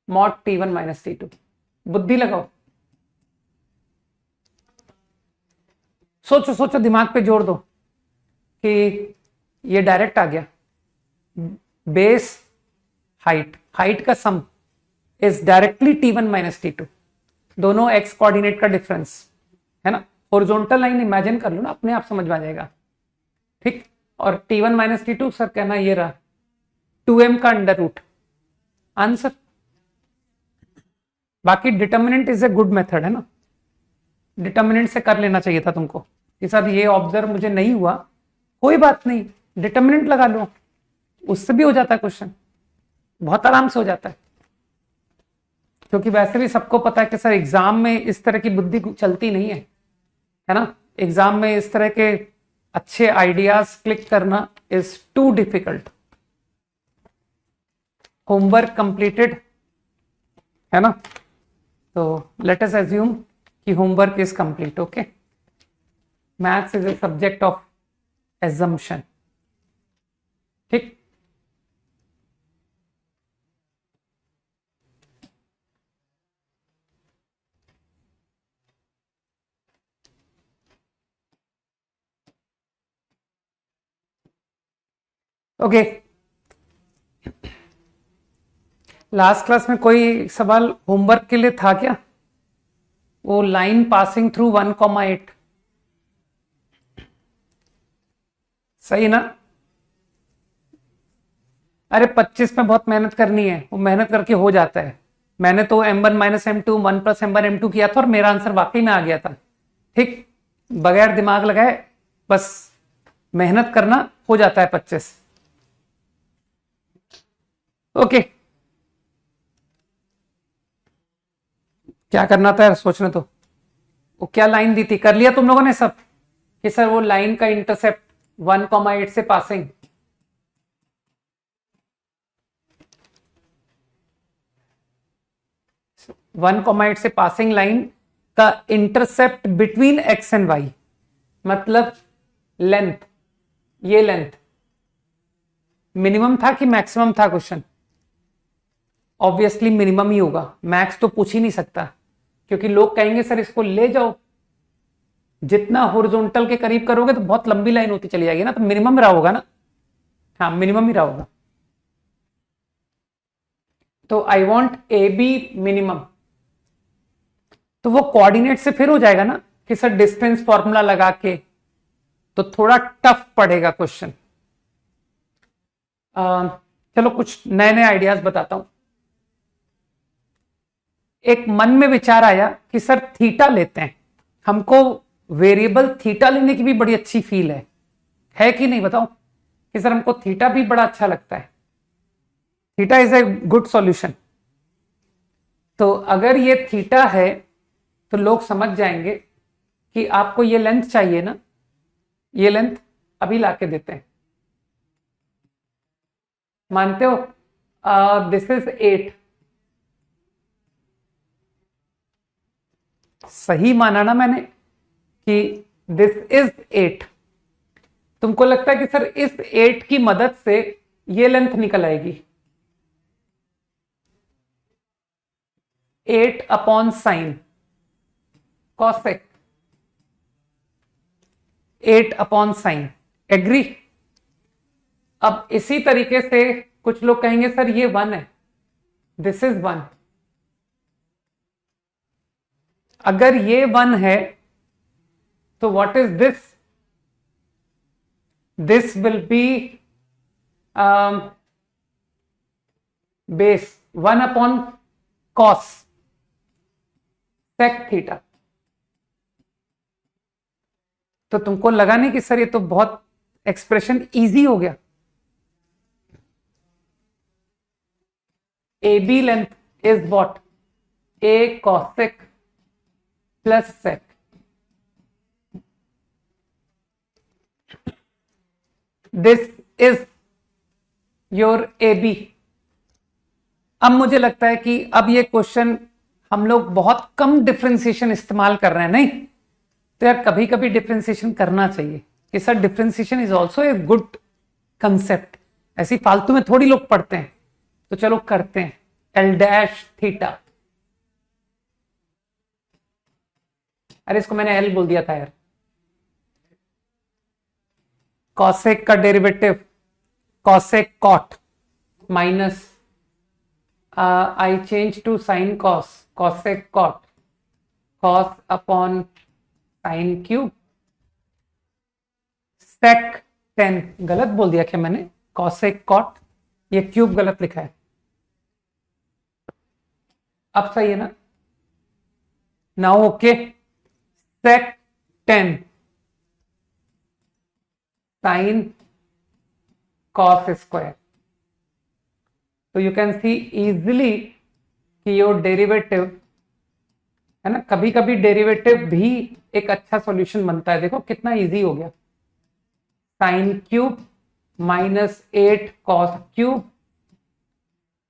mod T1 minus T2। बुद्धि लगाओ, सोचो सोचो, दिमाग पे जोर दो कि ये डायरेक्ट आ गया। बेस हाइट, हाइट का sum is directly T1 minus T2, दोनों एक्स कोऑर्डिनेट का डिफरेंस है ना। हॉरिजॉन्टल लाइन इमेजिन कर लो ना, अपने आप समझ में आ जाएगा। ठीक। और T1 माइनस T2 सर कहना ये रहा 2m का अंडर रूट आंसर। बाकी determinant is a good method है ना, डिटर्मिनेंट से कर लेना चाहिए था तुमको कि सर ये ऑब्जर्व मुझे नहीं हुआ, कोई बात नहीं, डिटर्मिनेंट लगा लो, उससे भी हो जाता है क्वेश्चन, बहुत आराम से हो जाता है। क्योंकि वैसे भी सबको पता है कि सर एग्जाम में इस तरह की बुद्धि चलती नहीं है ना। एग्जाम में इस तरह के अच्छे आइडियाज क्लिक करना is too difficult. Homework completed है ना, तो लेट अस अज्यूम कि homework is complete. Okay, maths is a subject of assumption. ठीक। ओके, लास्ट क्लास में कोई सवाल होमवर्क के लिए था क्या? वो लाइन पासिंग थ्रू 1,8, सही ना? अरे 25 में बहुत मेहनत करनी है, वो मेहनत करके हो जाता है। मैंने तो m1 minus M2 1 plus M1 M2 किया था और मेरा आंसर वाकई में आ गया था। ठीक, बगैर दिमाग लगाए बस मेहनत करना, हो जाता है 25। ओके, क्या करना था सोचने तो। वो क्या लाइन दी थी, कर लिया तुम लोगों ने सब कि सर वो लाइन का इंटरसेप्ट 1,8 से पासिंग, वन कॉमा एट से पासिंग लाइन का intercept between x and y, मतलब लेंथ, ये लेंथ मिनिमम था कि मैक्सिमम था क्वेश्चन? ऑब्वियसली मिनिमम ही होगा, मैक्स तो पूछ ही नहीं सकता, क्योंकि लोग कहेंगे सर इसको ले जाओ, जितना हॉरिजॉन्टल के करीब करोगे तो बहुत लंबी लाइन होती चली जाएगी ना, तो मिनिमम रहा होगा ना। हाँ, मिनिमम ही रहा होगा। तो I want A B minimum, तो वो कोऑर्डिनेट से फिर हो जाएगा ना कि सर डिस्टेंस फॉर्मूला लगा के, तो थोड़ा टफ पड़ेगा क्वेश्चन। चलो कुछ नए नए आइडियाज बताता हूं। एक मन में विचार आया कि सर थीटा लेते हैं, हमको वेरिएबल थीटा लेने की भी बड़ी अच्छी फील है कि नहीं बताओ कि सर हमको थीटा भी बड़ा अच्छा लगता है, theta is a good solution. तो अगर ये थीटा है तो लोग समझ जाएंगे कि आपको ये लेंथ चाहिए ना, ये लेंथ अभी लाके देते हैं, मानते हो? दिस इज 8, सही माना ना मैंने कि दिस इज 8। तुमको लगता है कि सर इस 8 की मदद से ये लेंथ निकल आएगी? 8 upon sine cosec, 8 upon sine, agree? अब इसी तरीके से कुछ लोग कहेंगे सर ये 1 है, दिस इज 1। अगर ये 1 है तो what is this? This will be base 1 upon cosec theta. तो तुमको लगा नहीं कि सर ये तो बहुत एक्सप्रेशन इजी हो गया? AB length is what? A cosec plus sec। This is your AB। अब मुझे लगता है कि अब ये क्वेश्चन हम लोग बहुत कम डिफरेंशिएशन इस्तेमाल कर रहे हैं, नहीं? तो यार कभी कभी डिफरेंशिएशन करना चाहिए कि sir differentiation is also a good concept. ऐसी फालतू में थोड़ी लोग पढ़ते हैं, तो चलो करते हैं। L डैश थीटा, अरे इसको मैंने L बोल दिया था यार। कॉसेक का derivative cosec cot minus I change to sine cos, cosec cot, cos upon sine cube, sec 10। गलत बोल दिया क्या मैंने? कॉसेक कॉट, ये क्यूब गलत लिखा है। अब सही है ना? नाउ ओके, सेक 10 साइन कॉस स्क्वायर। तो यू कैन सी इजिली कि योर डेरिवेटिव है ना, कभी कभी डेरिवेटिव भी एक अच्छा सॉल्यूशन बनता है। देखो कितना इजी हो गया, sine cube minus 8 cos cube.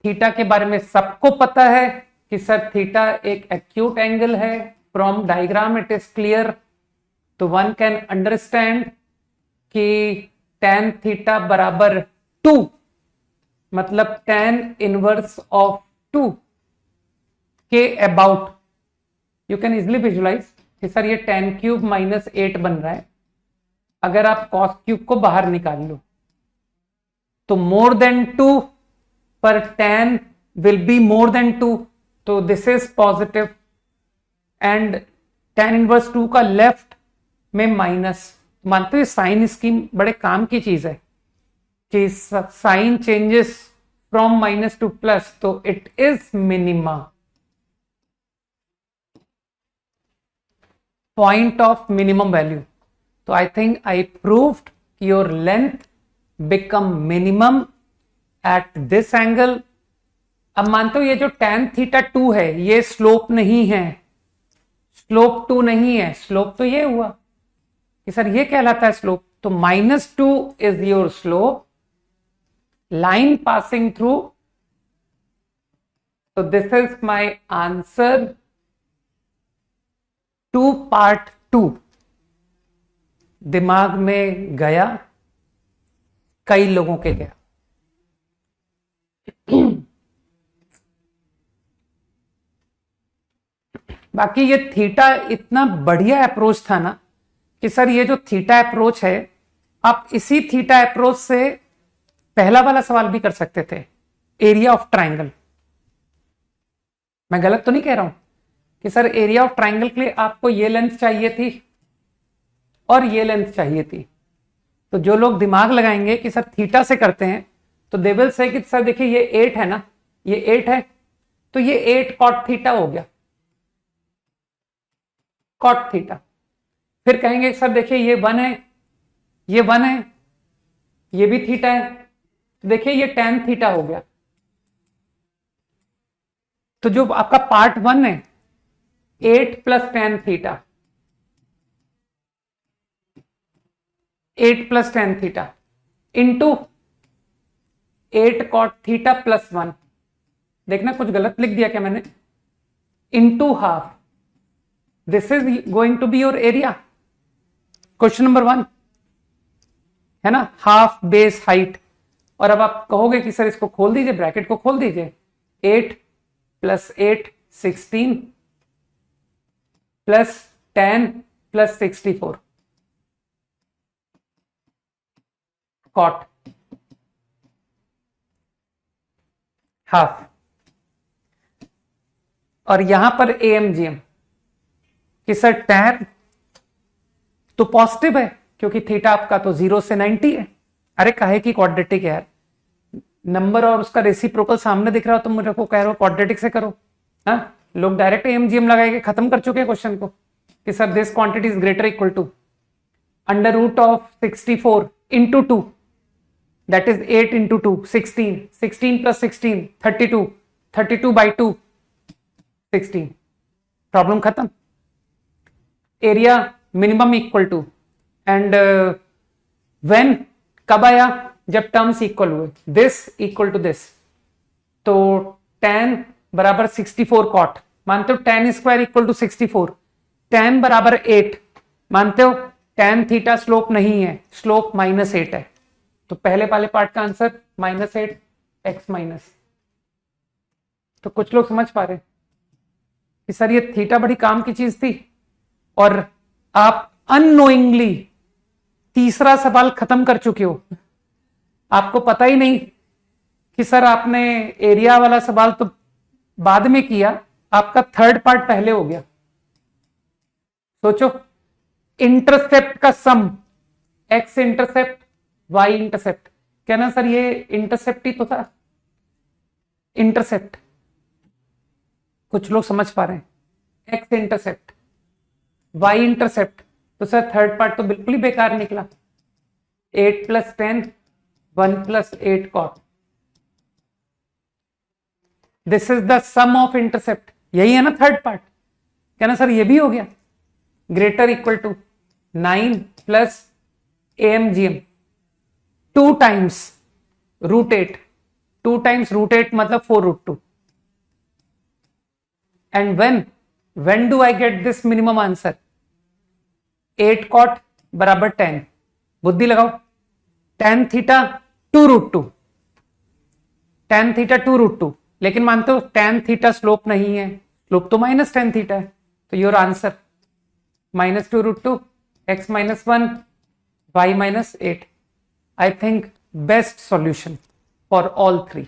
Theta के बारे में सबको पता है कि सर थीटा एक एक्यूट एंगल है, from diagram it is clear. तो वन कैन अंडरस्टैंड कि tan थीटा बराबर 2, मतलब tan इनवर्स ऑफ 2 के about. You can easily visualise कि सर ये tan क्यूब माइनस 8 बन रहा है। अगर आप cos क्यूब को बाहर निकाल लो तो मोर देन 2 पर tan will be more than 2, तो this is positive. And tan inverse 2 का लेफ्ट में माइनस। मानते हो साइन स्कीम बड़े काम की चीज है कि sign changes from minus to plus, तो it is minima, point of minimum value. तो I think I proved your length become minimum at this angle. अब मानते हो ये जो tan थीटा 2 है ये स्लोप नहीं है, स्लोप 2 नहीं है, स्लोप तो ये हुआ कि सर ये कहलाता है स्लोप। तो -2 is your slope, line passing through. तो this is my answer to part 2। दिमाग में गया, कई लोगों के गया। बाकी ये थीटा इतना बढ़िया अप्रोच था ना कि सर ये जो थीटा अप्रोच है, आप इसी थीटा अप्रोच से पहला वाला सवाल भी कर सकते थे, एरिया ऑफ ट्राइंगल। मैं गलत तो नहीं कह रहा हूं कि सर एरिया ऑफ ट्राइंगल के लिए आपको ये लेंथ चाहिए थी और ये लेंथ चाहिए थी। तो जो लोग दिमाग लगाएंगे कि सर थीटा से करते हैं, तो दे विल से कि सर देखिए ये 8 है ना, ये 8 है, तो ये 8 कॉट थीटा हो गया, कॉट थीटा। फिर कहेंगे सर देखिए ये 1 है, ये 1 है, ये भी थीटा है, तो देखिए ये tan थीटा हो गया। तो जो आपका पार्ट 1 है 8 plus tan theta, 8 plus tan theta into 8 cot theta plus 1, देखना कुछ गलत लिख दिया क्या मैंने, into half, this is going to be your area, question number 1 है ना, हाफ बेस हाइट। और अब आप कहोगे कि सर इसको खोल दीजिए, ब्रैकेट को खोल दीजिए, 8 प्लस 8 16 प्लस 10 प्लस 64 कॉट हाफ। और यहां पर एएमजीएम कि सर टैन तो पॉजिटिव है क्योंकि थीटा आपका तो 0 से 90 है। अरे काहे की क्वाड्रेटिक है यार, नंबर और उसका रेसिप्रोकल सामने दिख रहा हो तो मुझे को कह रहे हो क्वाड्रेटिक से करो। हाँ, लोग डायरेक्ट एएमजीएम लगा के खत्म कर चुके हैं क्वेश्चन को कि sir this quantity is greater equal to under root of 64 into 2, that is 8 into 2 16, 16 plus 16 32, 32 by 2 16, problem खत्म। Area minimum equal to and when कब आया, जब टर्म्स इक्वल हुए, दिस इक्वल टू दिस, तो tan बराबर 64 कॉट, मानते हो tan square equal to 64, tan बराबर 8, मानते हो tan थीटा स्लोप नहीं है, स्लोप -8 है, तो पहले वाले पार्ट का आंसर -8 x माइनस। तो कुछ लोग समझ पा रहे कि सर ये थीटा बड़ी काम की चीज थी, और आप अननोइंगली तीसरा सवाल खत्म कर चुके हो, आपको पता ही नहीं कि सर आपने एरिया वाला सवाल तो बाद में किया, आपका थर्ड पार्ट पहले हो गया। सोचो, इंटरसेप्ट का sum, x intercept y intercept, कहना सर ये इंटरसेप्ट ही तो था, इंटरसेप्ट। कुछ लोग समझ पा रहे हैं, एक्स इंटरसेप्ट वाई इंटरसेप्ट, तो सर थर्ड पार्ट तो बिल्कुल ही बेकार निकला। 8 plus 10 1 plus 8 cot, this is the sum of intercept, यही है ना थर्ड पार्ट। कहना सर ये भी हो गया, greater equal to 9 plus AM GM 2 times root 8, 2 times root 8 मतलब 4 root 2, and when do I get this minimum answer? 8 cot बराबर 10, बुद्धि लगाओ, tan theta 2 root 2, tan theta 2 root 2, लेकिन मानते हो tan थीटा स्लोप नहीं है, स्लोप तो -tan थीटा है, तो your answer -2 root 2 x -1 y -8। I think best solution for all three.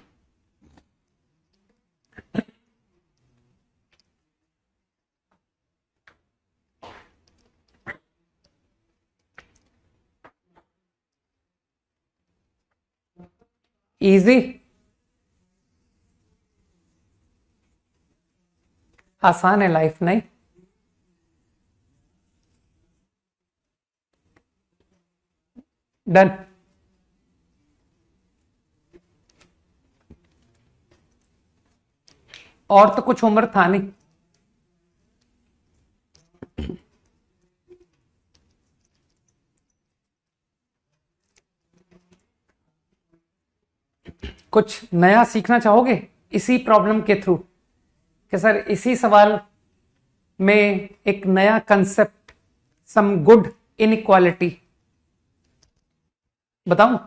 Easy, आसान है लाइफ, नहीं? डन। और तो कुछ होमवर्क था नहीं। कुछ नया सीखना चाहोगे इसी प्रॉब्लम के थ्रू कि सर इसी सवाल में एक नया कंसेप्ट, सम गुड इनइक्वालिटी बताऊं,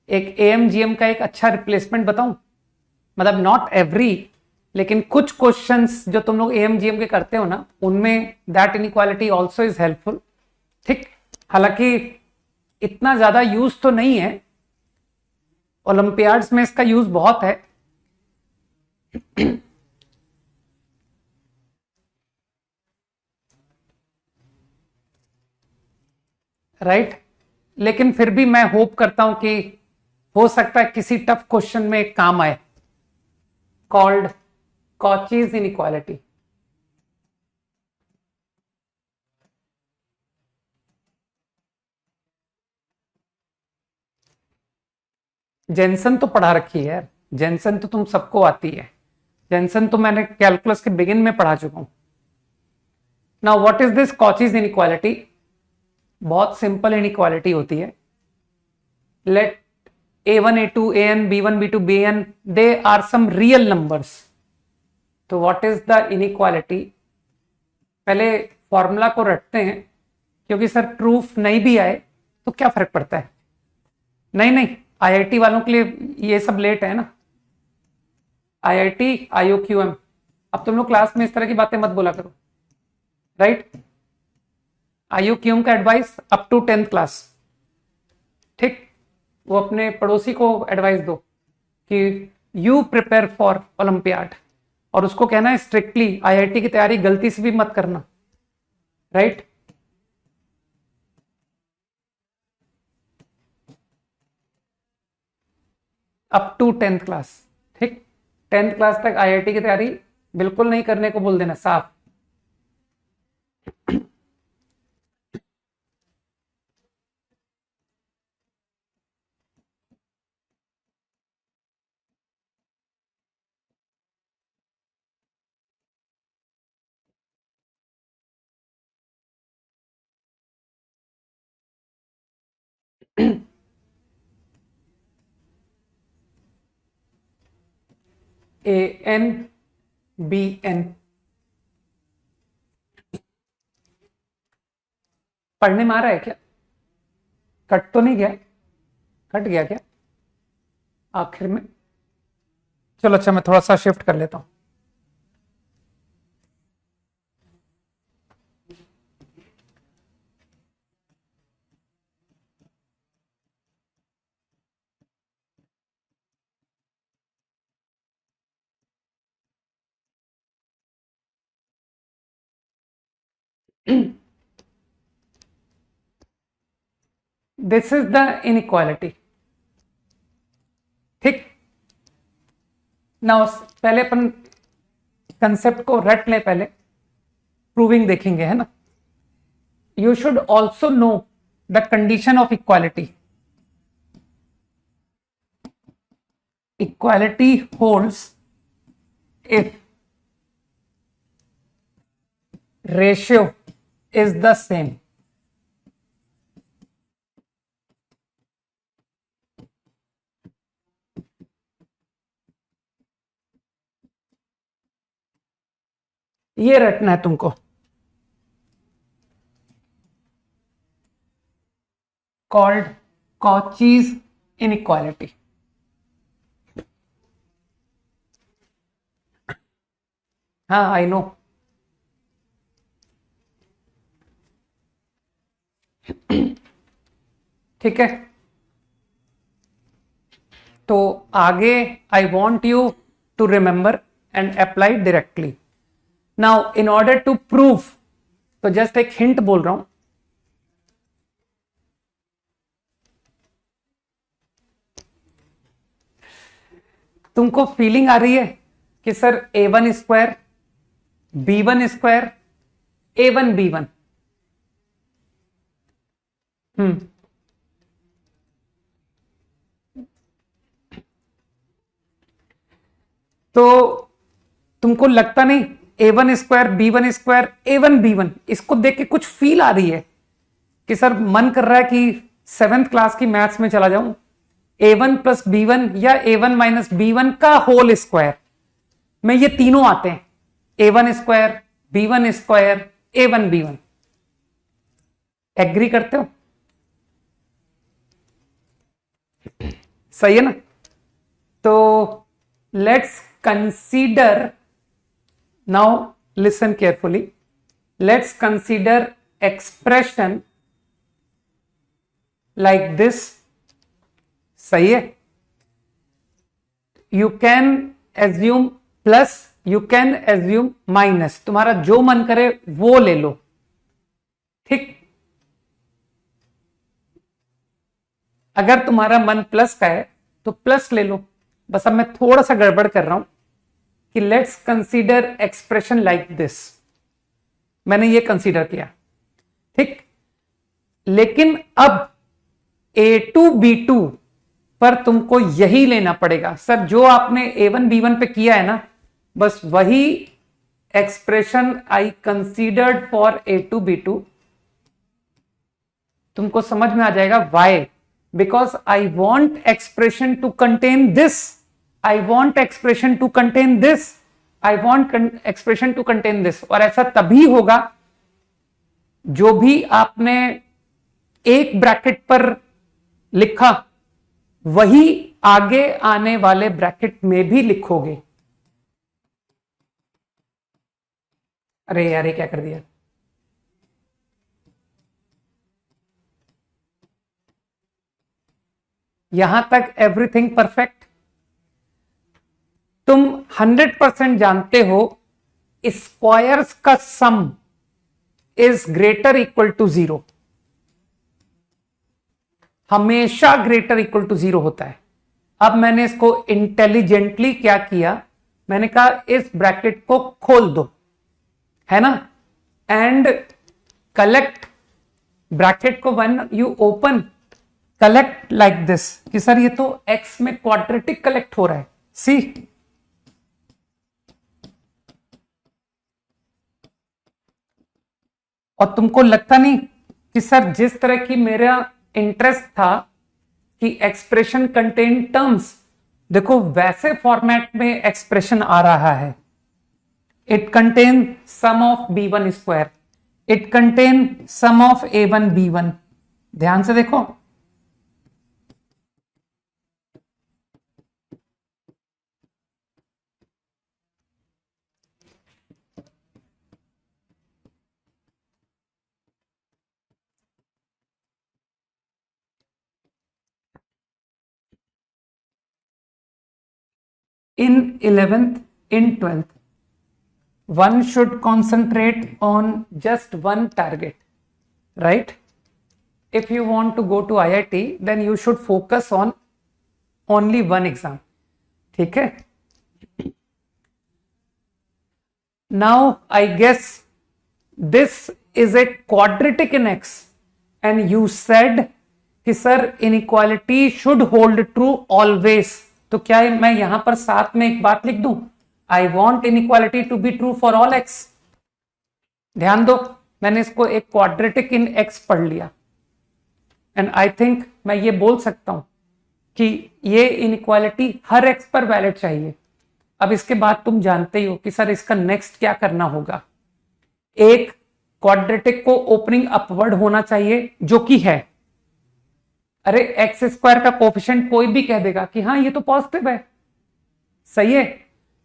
एक एएमजीएम का एक अच्छा रिप्लेसमेंट बताऊं, मतलब नॉट एवरी, लेकिन कुछ क्वेश्चंस जो तुम लोग एएमजीएम के करते हो ना, उनमें that inequality also is helpful. ठीक, हालांकि इतना ज्यादा यूज तो नहीं है, ओलंपियाड्स में इसका यूज बहुत है। राइट, लेकिन फिर भी मैं होप करता हूं कि हो सकता है किसी टफ क्वेश्चन में काम आए, कॉल्ड कॉचीज इनइक्वालिटी। जेनसन तो पढ़ा रखी है यार, जेनसन तो तुम सबको आती है, जेनसन तो मैंने कैलकुलस के बिगिन में पढ़ा चुका हूं। Now what is this Cauchy's inequality? बहुत सिंपल इनइक्वालिटी होती है, let a1 a2 an b1 b2 bn they are some real numbers. तो what is the inequality? पहले फॉर्मूला को रटते हैं, क्योंकि सर प्रूफ नहीं भी आए तो क्या फर्क पड़ता है। नहीं आईआईटी वालों के लिए ये सब लेट है ना। आईआईटी आईओक्यूएम, अब तुम लोग क्लास में इस तरह की बातें मत बोला करो, राइट। आईओक्यूएम का advice up to 10th class, ठीक। वो अपने पड़ोसी को एडवाइस दो कि यू प्रिपेयर फॉर ओलंपियाड, और उसको कहना है स्ट्रिक्टली आईआईटी की तैयारी गलती से भी मत करना, right. Up to 10th class, ठीक। 10th क्लास तक आईआईटी की तैयारी बिल्कुल नहीं करने को बोल देना साफ। ए एन बी एन पढ़ने में आ रहा है क्या? कट तो नहीं गया? कट गया क्या आखिर में? चलो अच्छा, मैं थोड़ा सा शिफ्ट कर लेता हूं। दिस इज द इनइक्वालिटी, ठीक। नाउ पहले अपन कंसेप्ट को रट लें, पहले प्रूविंग देखेंगे, है ना। You should also know the condition of equality. Equality holds if ratio is the same. ये रटना है तुमको। called Cauchy's inequality. हाँ, आई नो। ठीक है, तो आगे I want you to remember and apply directly. Now in order to prove, तो जस्ट एक हिंट बोल रहा हूं, तुमको फीलिंग आ रही है कि sir a1 square b1 square a1 b1, तो तुमको लगता नहीं a1 square b1 square a1 b1, इसको देख के कुछ फील आ रही है कि सर मन कर रहा है कि 7th क्लास की मैथ्स में चला जाऊं, a1 प्लस b1 या a1 माइनस b1 का होल स्क्वायर में ये तीनों आते हैं, a1 square b1 square a1 b1। Agree करते हो? सही है ना। तो let's consider, now listen carefully, let's consider expression like this. सही है। You can assume plus, you can assume minus, तुम्हारा जो मन करे वो ले लो, ठीक। अगर तुम्हारा मन प्लस का है तो प्लस ले लो। बस अब मैं थोड़ा सा गड़बड़ कर रहा हूं कि let's consider expression like this, मैंने ये कंसीडर किया, ठीक। लेकिन अब a2 b2 पर तुमको यही लेना पड़ेगा। सर जो आपने a1 b1 पे किया है ना, बस वही expression I considered for a2 b2 तुमको समझ में आ जाएगा। Y? because I want expression to contain this, I want expression to contain this, I want expression to contain this। और ऐसा तभी होगा जो भी आपने एक ब्रैकेट पर लिखा वही आगे आने वाले ब्रैकेट में भी लिखोगे। अरे यार ये क्या कर दिया। यहां तक एवरीथिंग परफेक्ट। तुम 100% जानते हो स्क्वायर्स का sum is greater equal to 0, हमेशा ग्रेटर इक्वल टू 0 होता है। अब मैंने इसको इंटेलिजेंटली क्या किया, मैंने कहा इस ब्रैकेट को खोल दो, है ना, एंड कलेक्ट ब्रैकेट को one you open collect like this, कि सर ये तो x में क्वाड्रेटिक कलेक्ट हो रहा है, सी। और तुमको लगता नहीं कि सर जिस तरह की मेरा इंटरेस्ट था कि एक्सप्रेशन कंटेन टर्म्स, देखो वैसे फॉर्मेट में एक्सप्रेशन आ रहा है। It contain sum of b1 square, it contain sum of a1 b1। ध्यान से देखो, in 11th, in 12th, one should concentrate on just one target, right? If you want to go to IIT, then you should focus on only one exam, ठीक है? Now I guess this is a quadratic in X, and you said कि sir inequality should hold true always। तो क्या मैं यहां पर साथ में एक बात लिख दूं, I want inequality to be true for all x. ध्यान दो, मैंने इसको एक क्वाड्रेटिक इन एक्स पढ़ लिया, एंड आई थिंक मैं ये बोल सकता हूं कि ये इनइक्वालिटी हर एक्स पर वैलिड चाहिए। अब इसके बाद तुम जानते ही हो कि सर इसका नेक्स्ट क्या करना होगा। एक क्वाड्रेटिक को ओपनिंग अपवर्ड होना चाहिए, जो कि है, अरे एक्स स्क्वायर का कोफिशिएंट कोई भी कह देगा कि हाँ ये तो पॉजिटिव है, सही है।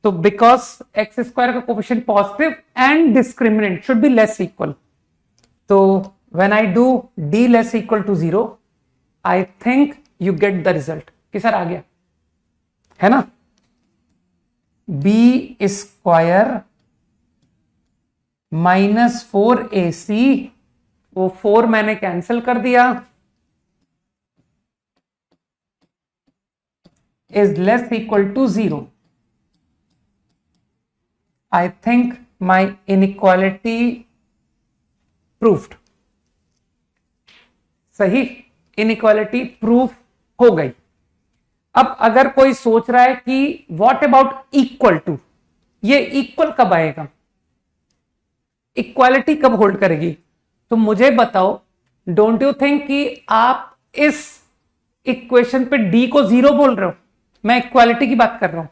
तो बिकॉज एक्स स्क्वायर का coefficient positive and discriminant should be less equal, तो when I do D less equal to 0, I think you get the result कि सर आ गया, है ना। बी स्क्वायर -4ac, वो 4 मैंने कैंसिल कर दिया, is less equal to 0. I think my inequality proved। सही, inequality proof हो गई। अब अगर कोई सोच रहा है कि what about equal to, ये equal कब आएगा, इक्वालिटी कब होल्ड करेगी, तो मुझे बताओ। डोंट यू थिंक कि आप इस इक्वेशन पे डी को 0 बोल रहे हो, मैं इक्वालिटी की बात कर रहा हूं।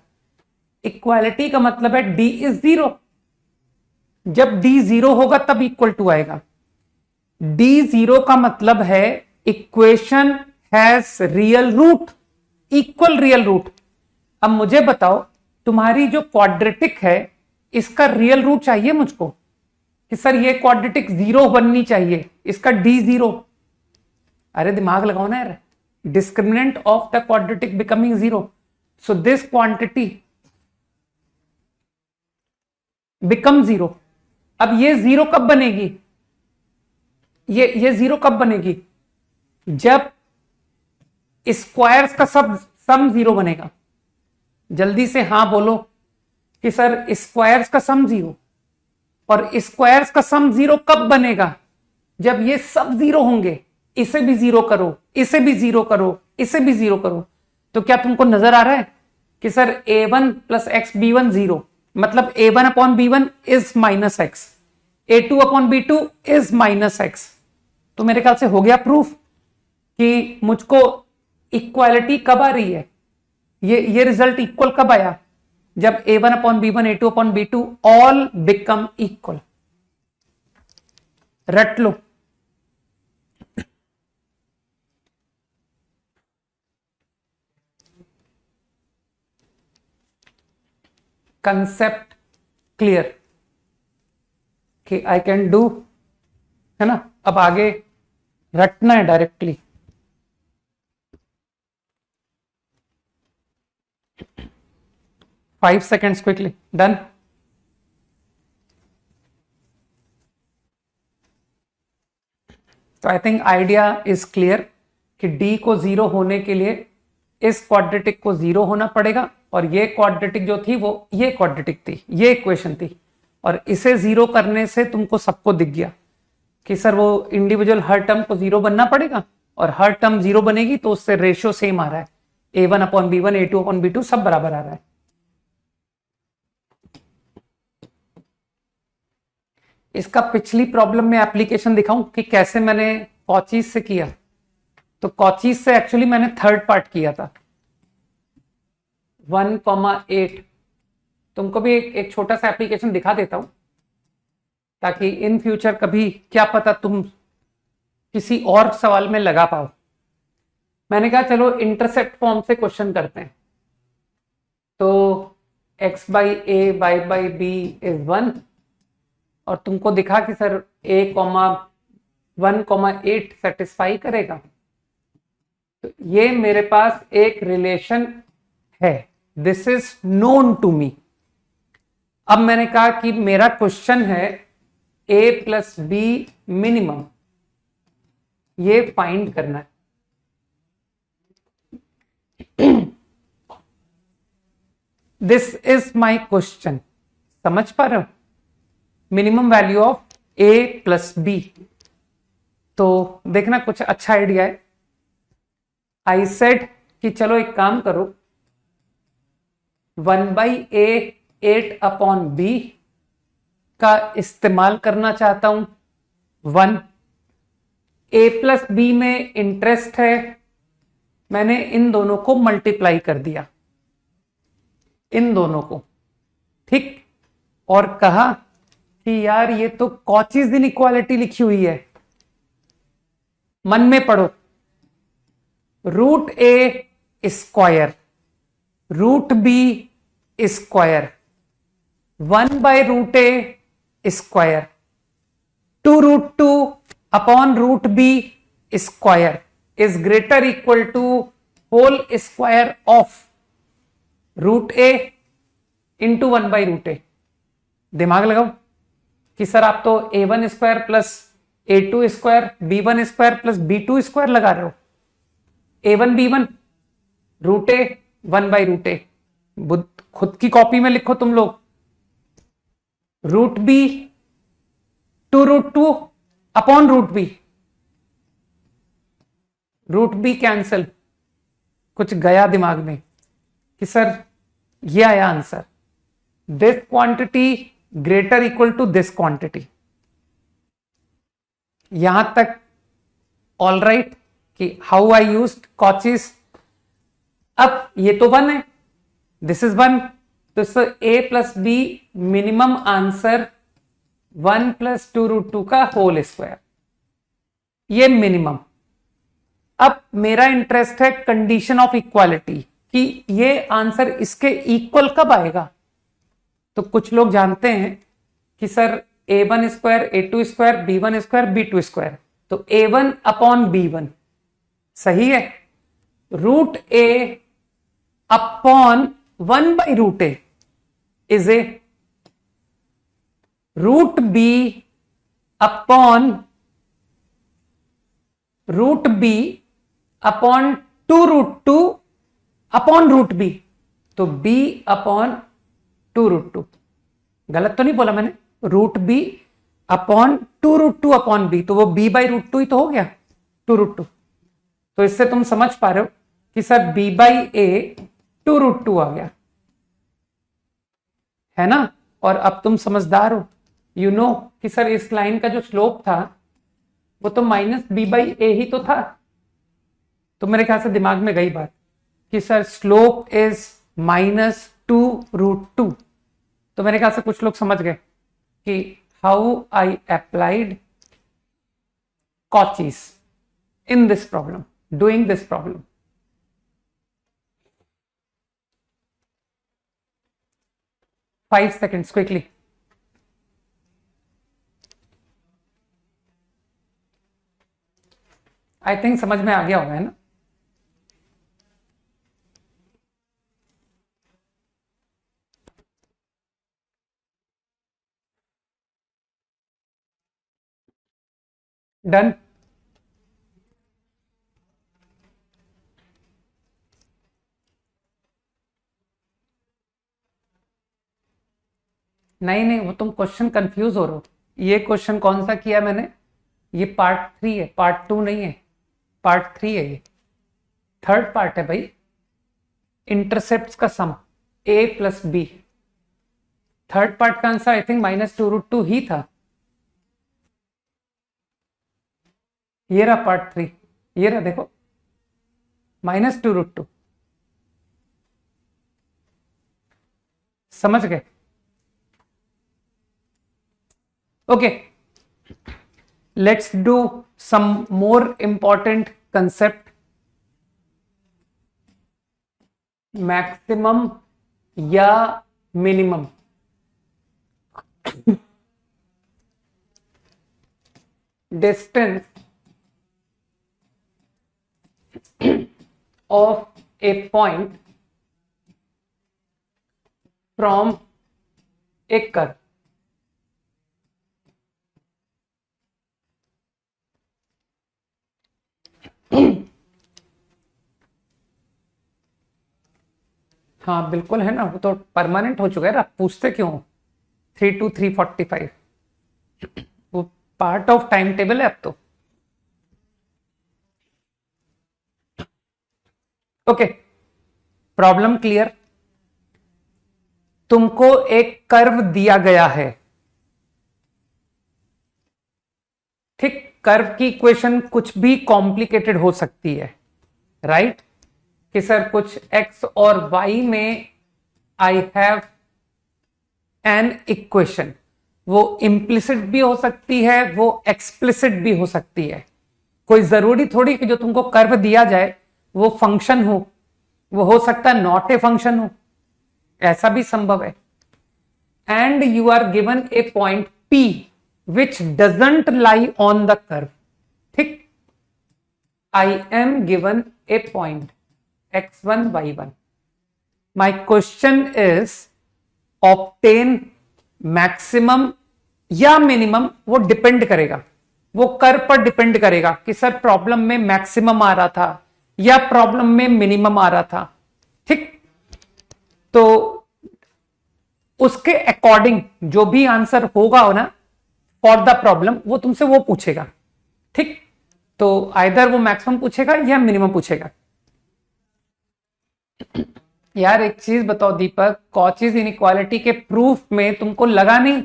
इक्वालिटी का मतलब है डी इज 0, जब डी 0 होगा तब इक्वल टू आएगा। डी 0 का मतलब है equation has real root, equal real root. अब मुझे बताओ, तुम्हारी जो क्वाड्रेटिक है इसका रियल रूट चाहिए मुझको, कि सर ये क्वाड्रेटिक 0 बननी चाहिए, इसका डी 0। अरे दिमाग लगाओ ना यार, discriminant of the quadratic becoming 0, so this quantity become 0। अब ये 0 कब बनेगी, ये 0 कब बनेगी, जब स्क्वायर्स का सम 0 बनेगा। जल्दी से हाँ बोलो कि सर स्क्वायर्स का सम 0, और स्क्वायर्स का सम 0 कब बनेगा, जब ये सब 0 होंगे। इसे भी 0 करो, इसे भी 0 करो, इसे भी 0 करो। तो क्या तुमको नजर आ रहा है कि sir a1 plus x b1 0, मतलब a1 upon b1 is -x, a2 upon b2 is -x। तो मेरे ख्याल से हो गया प्रूफ कि मुझको इक्वालिटी कब आ रही है, ये रिजल्ट इक्वल कब आया, जब a1/b1 a2/b2 all become equal. रट लो। कंसेप्ट क्लियर कि आई कैन डू, है ना। अब आगे रटना है directly. Five seconds quickly, done. तो I think idea is clear कि डी को जीरो होने के लिए इस क्वाड्रेटिक को जीरो होना पड़ेगा, और ये क्वाड्रेटिक जो थी वो ये क्वाड्रेटिक थी, ये इक्वेशन थी, और इसे जीरो करने से तुमको सबको दिख गया कि सर वो इंडिविजुअल हर टर्म को जीरो बनना पड़ेगा, और हर टर्म जीरो बनेगी तो उससे रेशियो सेम आ रहा है, a1/b1 a2/b2 सब बराबर आ रहा है। इसका पिछली प्रॉब्लम में एप्लीकेशन दिखाऊं कि कैसे मैंने कॉचीज से किया। तो कॉचीज से एक्चुअली मैंने थर्ड पार्ट किया था 1,8। तुमको भी एक छोटा सा एप्लीकेशन दिखा देता हूं ताकि इन फ्यूचर कभी क्या पता तुम किसी और सवाल में लगा पाओ। मैंने कहा चलो इंटरसेप्ट फॉर्म से क्वेश्चन करते हैं। तो x/a y/b इज 1, और तुमको दिखा कि सर a,1,8 सेटिस्फाई करेगा। तो ये मेरे पास एक रिलेशन है, this is known to me. अब मैंने कहा कि मेरा क्वेश्चन है a+b मिनिमम, ये फाइंड करना है। दिस इज माई क्वेश्चन, समझ पा रहे हो, मिनिमम वैल्यू ऑफ a+b। तो देखना कुछ अच्छा आइडिया है। आई सेड कि चलो एक काम करो, 1/a 8/b का इस्तेमाल करना चाहता हूं। 1 a+b में इंटरेस्ट है, मैंने इन दोनों को मल्टीप्लाई कर दिया, इन दोनों को, ठीक, और कहा कि यार ये तो कॉचीज इनइक्वालिटी लिखी हुई है। मन में पढ़ो, √a square √b square 1/√a square 2√2 upon √b square is greater equal to whole square of √a into 1/√a। दिमाग लगाओ कि सर आप तो a1 square plus a2 square b1 square plus b2 square लगा रहे हो। a1 b1 √a 1/√a, खुद की कॉपी में लिखो तुम लोग, √b 2√2 upon √b, √b cancel. कुछ गया दिमाग में कि सर ये आया answer, this quantity greater equal to this quantity. यहां तक ऑल राइट कि हाउ आई यूज्ड कॉचीज। अब ये तो 1 है, दिस इज 1, तो a+b मिनिमम आंसर 1 + 2√2 का होल स्क्वायर, ये मिनिमम। अब मेरा इंटरेस्ट है कंडीशन ऑफ इक्वालिटी कि ये आंसर इसके इक्वल कब आएगा। तो कुछ लोग जानते हैं कि sir a1 square a2 square b1 square b2 square, तो a1/b1 सही है, √a upon 1/√a is a √b upon √b upon 2√2 upon √b, तो b अपॉन 2√2। गलत तो नहीं बोला मैंने, √b अपॉन 2√2 अपॉन b, तो वो b/√2 ही तो हो गया, 2√2। तो इससे तुम समझ पा रहे हो कि सर b/a 2√2 आ गया, है ना। और अब तुम समझदार हो, यू नो कि सर इस लाइन का जो स्लोप था वो तो -b/a ही तो था, तो मेरे ख्याल से दिमाग में गई बात कि सर स्लोप इज -2√2। तो मेरे ख्याल से कुछ लोग समझ गए कि how I applied Cauchy's in this problem, doing this problem. Five seconds quickly. I think समझ में आ गया होगा, है ना? Done. नहीं नहीं, वो तुम क्वेश्चन कंफ्यूज हो रहे हो। ये क्वेश्चन कौन सा किया मैंने? ये पार्ट 3 है, पार्ट 2 नहीं है, पार्ट 3 है। ये थर्ड पार्ट है भाई। इंटरसेप्ट्स का sum a plus b. Third part का आंसर आई थिंक -2√2 ही था। ये रहा पार्ट 3, ये रहा, देखो -2√2। समझ गए? Okay, let's do some more important concept. Maximum या minimum. Distance of a point from a curve। हाँ बिल्कुल है ना, वो तो परमानेंट हो चुका है ना, पूछते क्यों? 3 to 345 वो पार्ट ऑफ टाइम टेबल है अब तो। Okay, problem clear? तुमको एक कर्व दिया गया है, ठीक? कर्व की इक्वेशन कुछ भी कॉम्प्लिकेटेड हो सकती है, राइट? कि सर कुछ x और y में आई हैव एन इक्वेशन। वो इम्प्लिसिट भी हो सकती है, वो एक्सप्लिसिट भी हो सकती है। कोई जरूरी थोड़ी कि जो तुमको कर्व दिया जाए वो फंक्शन हो, वो हो सकता है नॉट ए फंक्शन हो, ऐसा भी संभव है। And you are given a point P which doesn't lie on the curve, ठीक? I am given a point x1 y1। My question is obtain maximum या मिनिमम। वो डिपेंड करेगा, वो कर्व पर डिपेंड करेगा कि सर प्रॉब्लम में मैक्सिमम आ रहा था या प्रॉब्लम में मिनिमम आ रहा था, ठीक? तो उसके अकॉर्डिंग जो भी आंसर होगा ना फॉर द प्रॉब्लम, वो तुमसे वो पूछेगा, ठीक? तो आइदर वो मैक्सिमम पूछेगा या मिनिमम पूछेगा। यार एक चीज बताओ दीपक, कॉचीज इनइक्वालिटी के प्रूफ में तुमको लगा नहीं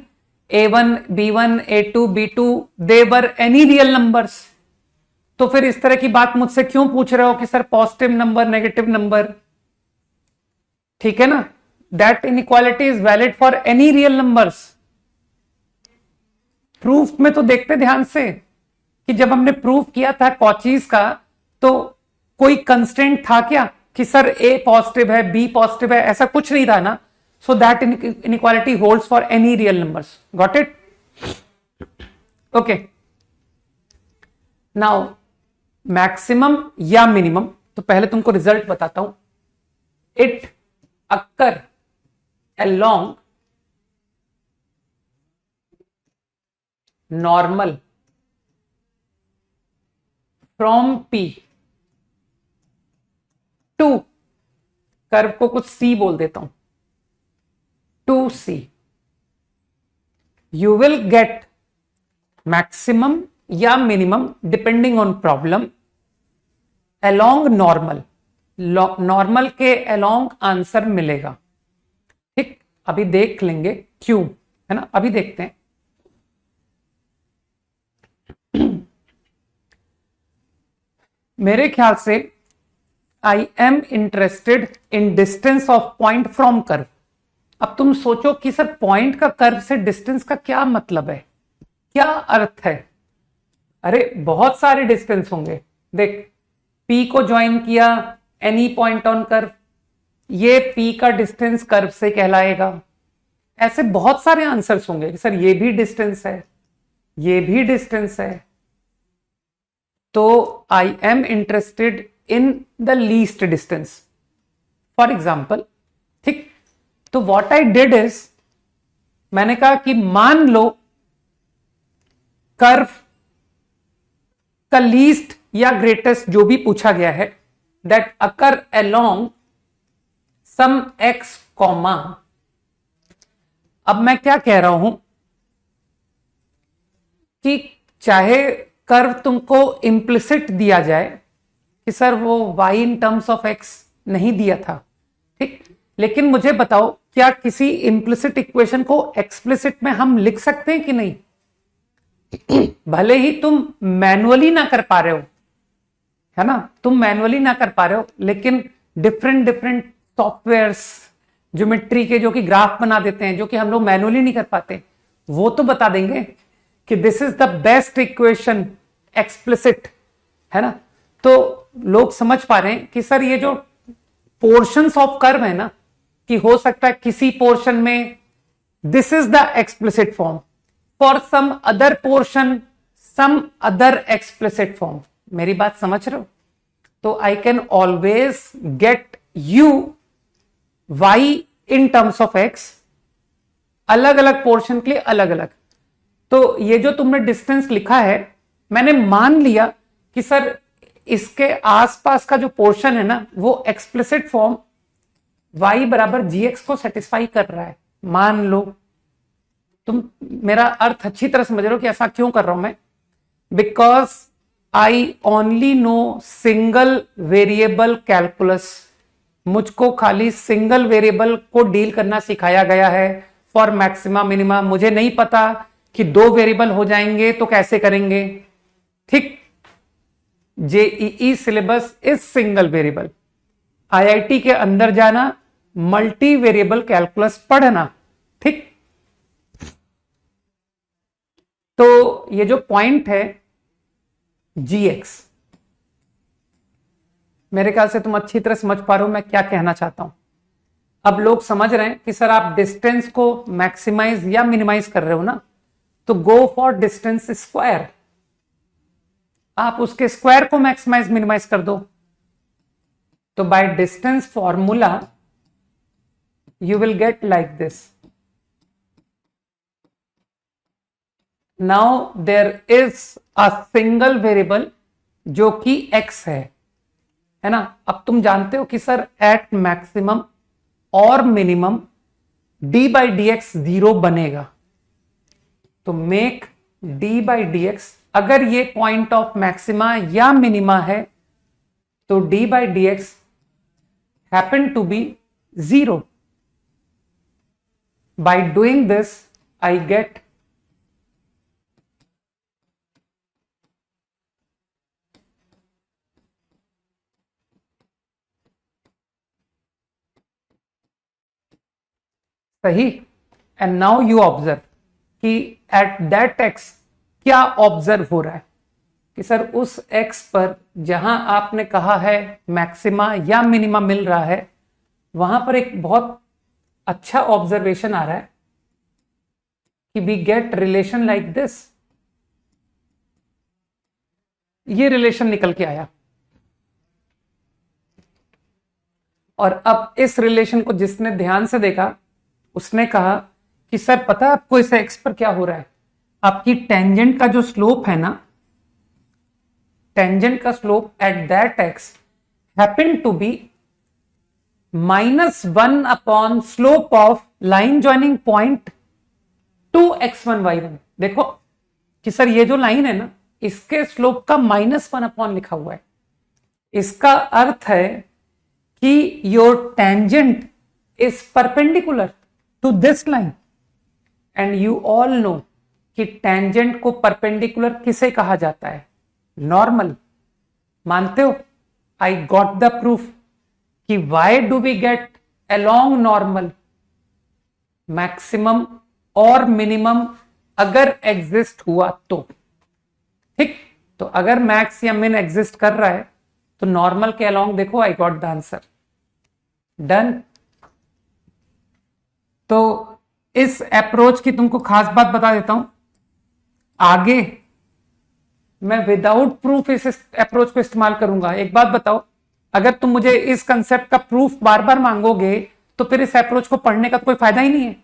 a1 b1 a2 b2 they were any real numbers? तो फिर इस तरह की बात मुझसे क्यों पूछ रहे हो कि sir positive number negative number? ठीक है ना, that inequality is valid for any real numbers. Proof में तो देखते ध्यान से कि जब हमने प्रूफ किया था कॉचीज का, तो कोई कंस्टेंट था क्या कि सर ए पॉजिटिव है बी पॉजिटिव है? ऐसा कुछ नहीं था ना। So that inequality holds for any real numbers. Got it? Okay, now maximum या मिनिमम, तो पहले तुमको रिजल्ट बताता हूं। It occur along normal from P to, curve को कुछ C बोल देता हूं, to C। You will get maximum या minimum depending on problem along normal. Normal के अलोंग आंसर मिलेगा, ठीक? अभी देख लेंगे क्यों, है ना? अभी देखते हैं। मेरे ख्याल से I am interested in distance of point from curve. अब तुम सोचो कि सर पॉइंट का कर्व से डिस्टेंस का क्या मतलब है, क्या अर्थ है? अरे बहुत सारे डिस्टेंस होंगे। देख, P को ज्वाइन किया एनी पॉइंट ऑन कर्व, ये P का डिस्टेंस कर्व से कहलाएगा। ऐसे बहुत सारे आंसर्स होंगे कि सर ये भी डिस्टेंस है, ये भी डिस्टेंस है। तो I am interested in the least distance for example. ठीक, तो व्हाट आई डिड इज, मैंने कहा कि मान लो कर्व का लीस्ट या ग्रेटेस्ट जो भी पूछा गया है, that occur along some x comma. अब मैं क्या कह रहा हूं कि चाहे कर्व तुमको इंप्लिसिट दिया जाए कि सर वो y in terms of x नहीं दिया था, ठीक, लेकिन मुझे बताओ क्या किसी इंप्लिसिट इक्वेशन को एक्सप्लिसिट में हम लिख सकते हैं कि नहीं? भले ही तुम मैनुअली ना कर पा रहे हो, है ना, तुम मैनुअली ना कर पा रहे हो, लेकिन डिफरेंट डिफरेंट सॉफ्टवेयर्स ज्योमेट्री के जो कि ग्राफ बना देते हैं, जो कि हम लोग मैनुअली नहीं कर पाते, वो तो बता देंगे कि this is the best equation explicit, है ना। तो लोग समझ पा रहे हैं कि सर ये जो पोर्शंस ऑफ कर्व है ना, कि हो सकता है किसी पोर्शन में this is the explicit form, for some other portion some other explicit form. मेरी बात समझ रहे हो? तो I can always get you y in terms of x, अलग अलग पोर्शन के लिए अलग अलग। तो ये जो तुमने डिस्टेंस लिखा है, मैंने मान लिया कि सर इसके आसपास का जो पोर्शन है ना, वो एक्सप्लिसिट फॉर्म y बराबर gx को सेटिस्फाई कर रहा है। मान लो, तुम मेरा अर्थ अच्छी तरह समझ रहे हो कि ऐसा क्यों कर रहा हूं मैं? Because I only know single variable calculus. मुझको खाली सिंगल वेरिएबल को डील करना सिखाया गया है फॉर मैक्सिमा मिनिमा। मुझे नहीं पता कि दो वेरिएबल हो जाएंगे तो कैसे करेंगे। ठीक, JEE syllabus is single variable. IIT के अंदर जाना, मल्टी वेरिएबल कैलकुलस पढ़ना। ठीक, तो ये जो पॉइंट है gx, मेरे ख्याल से तुम अच्छी तरह समझ पा रहे हो मैं क्या कहना चाहता हूं। अब लोग समझ रहे हैं कि सर आप डिस्टेंस को मैक्सिमाइज या मिनिमाइज कर रहे हो ना, तो गो फॉर डिस्टेंस स्क्वायर। आप उसके स्क्वायर को मैक्सिमाइज मिनिमाइज कर दो। तो by distance formula you will get like this. Now there is a single variable जो कि x है ना। अब तुम जानते हो कि सर एट मैक्सिमम और मिनिमम d by dx 0 बनेगा। तो मेक d by dx, अगर ये पॉइंट ऑफ मैक्सिमा या मिनिमा है तो d by dx happen to be 0. By doing this, I get सही। एंड नाउ यू ऑब्जर्व कि एट दैट x क्या ऑब्जर्व हो रहा है कि सर उस x पर जहां आपने कहा है मैक्सिमा या मिनिमा मिल रहा है, वहां पर एक बहुत अच्छा ऑब्जर्वेशन आ रहा है कि we get relation like this. ये रिलेशन निकल के आया, और अब इस रिलेशन को जिसने ध्यान से देखा उसने कहा कि सर पता है आपको इस एक्स पर क्या हो रहा है? आपकी टेंजेंट का जो स्लोप है ना, टेंजेंट का slope at that x happen to be -1 upon slope of line joining point 2x1y1। देखो कि सर ये जो लाइन है ना, इसके स्लोप का -1 अपॉन लिखा हुआ है। इसका अर्थ है कि your tangent is perpendicular to this line, and you all know कि टेंजेंट को परपेंडिकुलर किसे कहा जाता है? नॉर्मल। मानते हो? आई गॉट द प्रूफ कि why do we get along normal maximum और मिनिमम अगर एग्जिस्ट हुआ तो। ठीक, तो अगर मैक्स या मिन एग्जिस्ट कर रहा है तो नॉर्मल के अलोंग देखो, आई गॉट द आंसर। डन। तो इस अप्रोच की तुमको खास बात बता देता हूं, आगे मैं विदाउट प्रूफ इस अप्रोच को इस्तेमाल करूंगा। एक बात बताओ, अगर तुम मुझे इस कंसेप्ट का प्रूफ बार बार मांगोगे तो फिर इस अप्रोच को पढ़ने का कोई फायदा ही नहीं है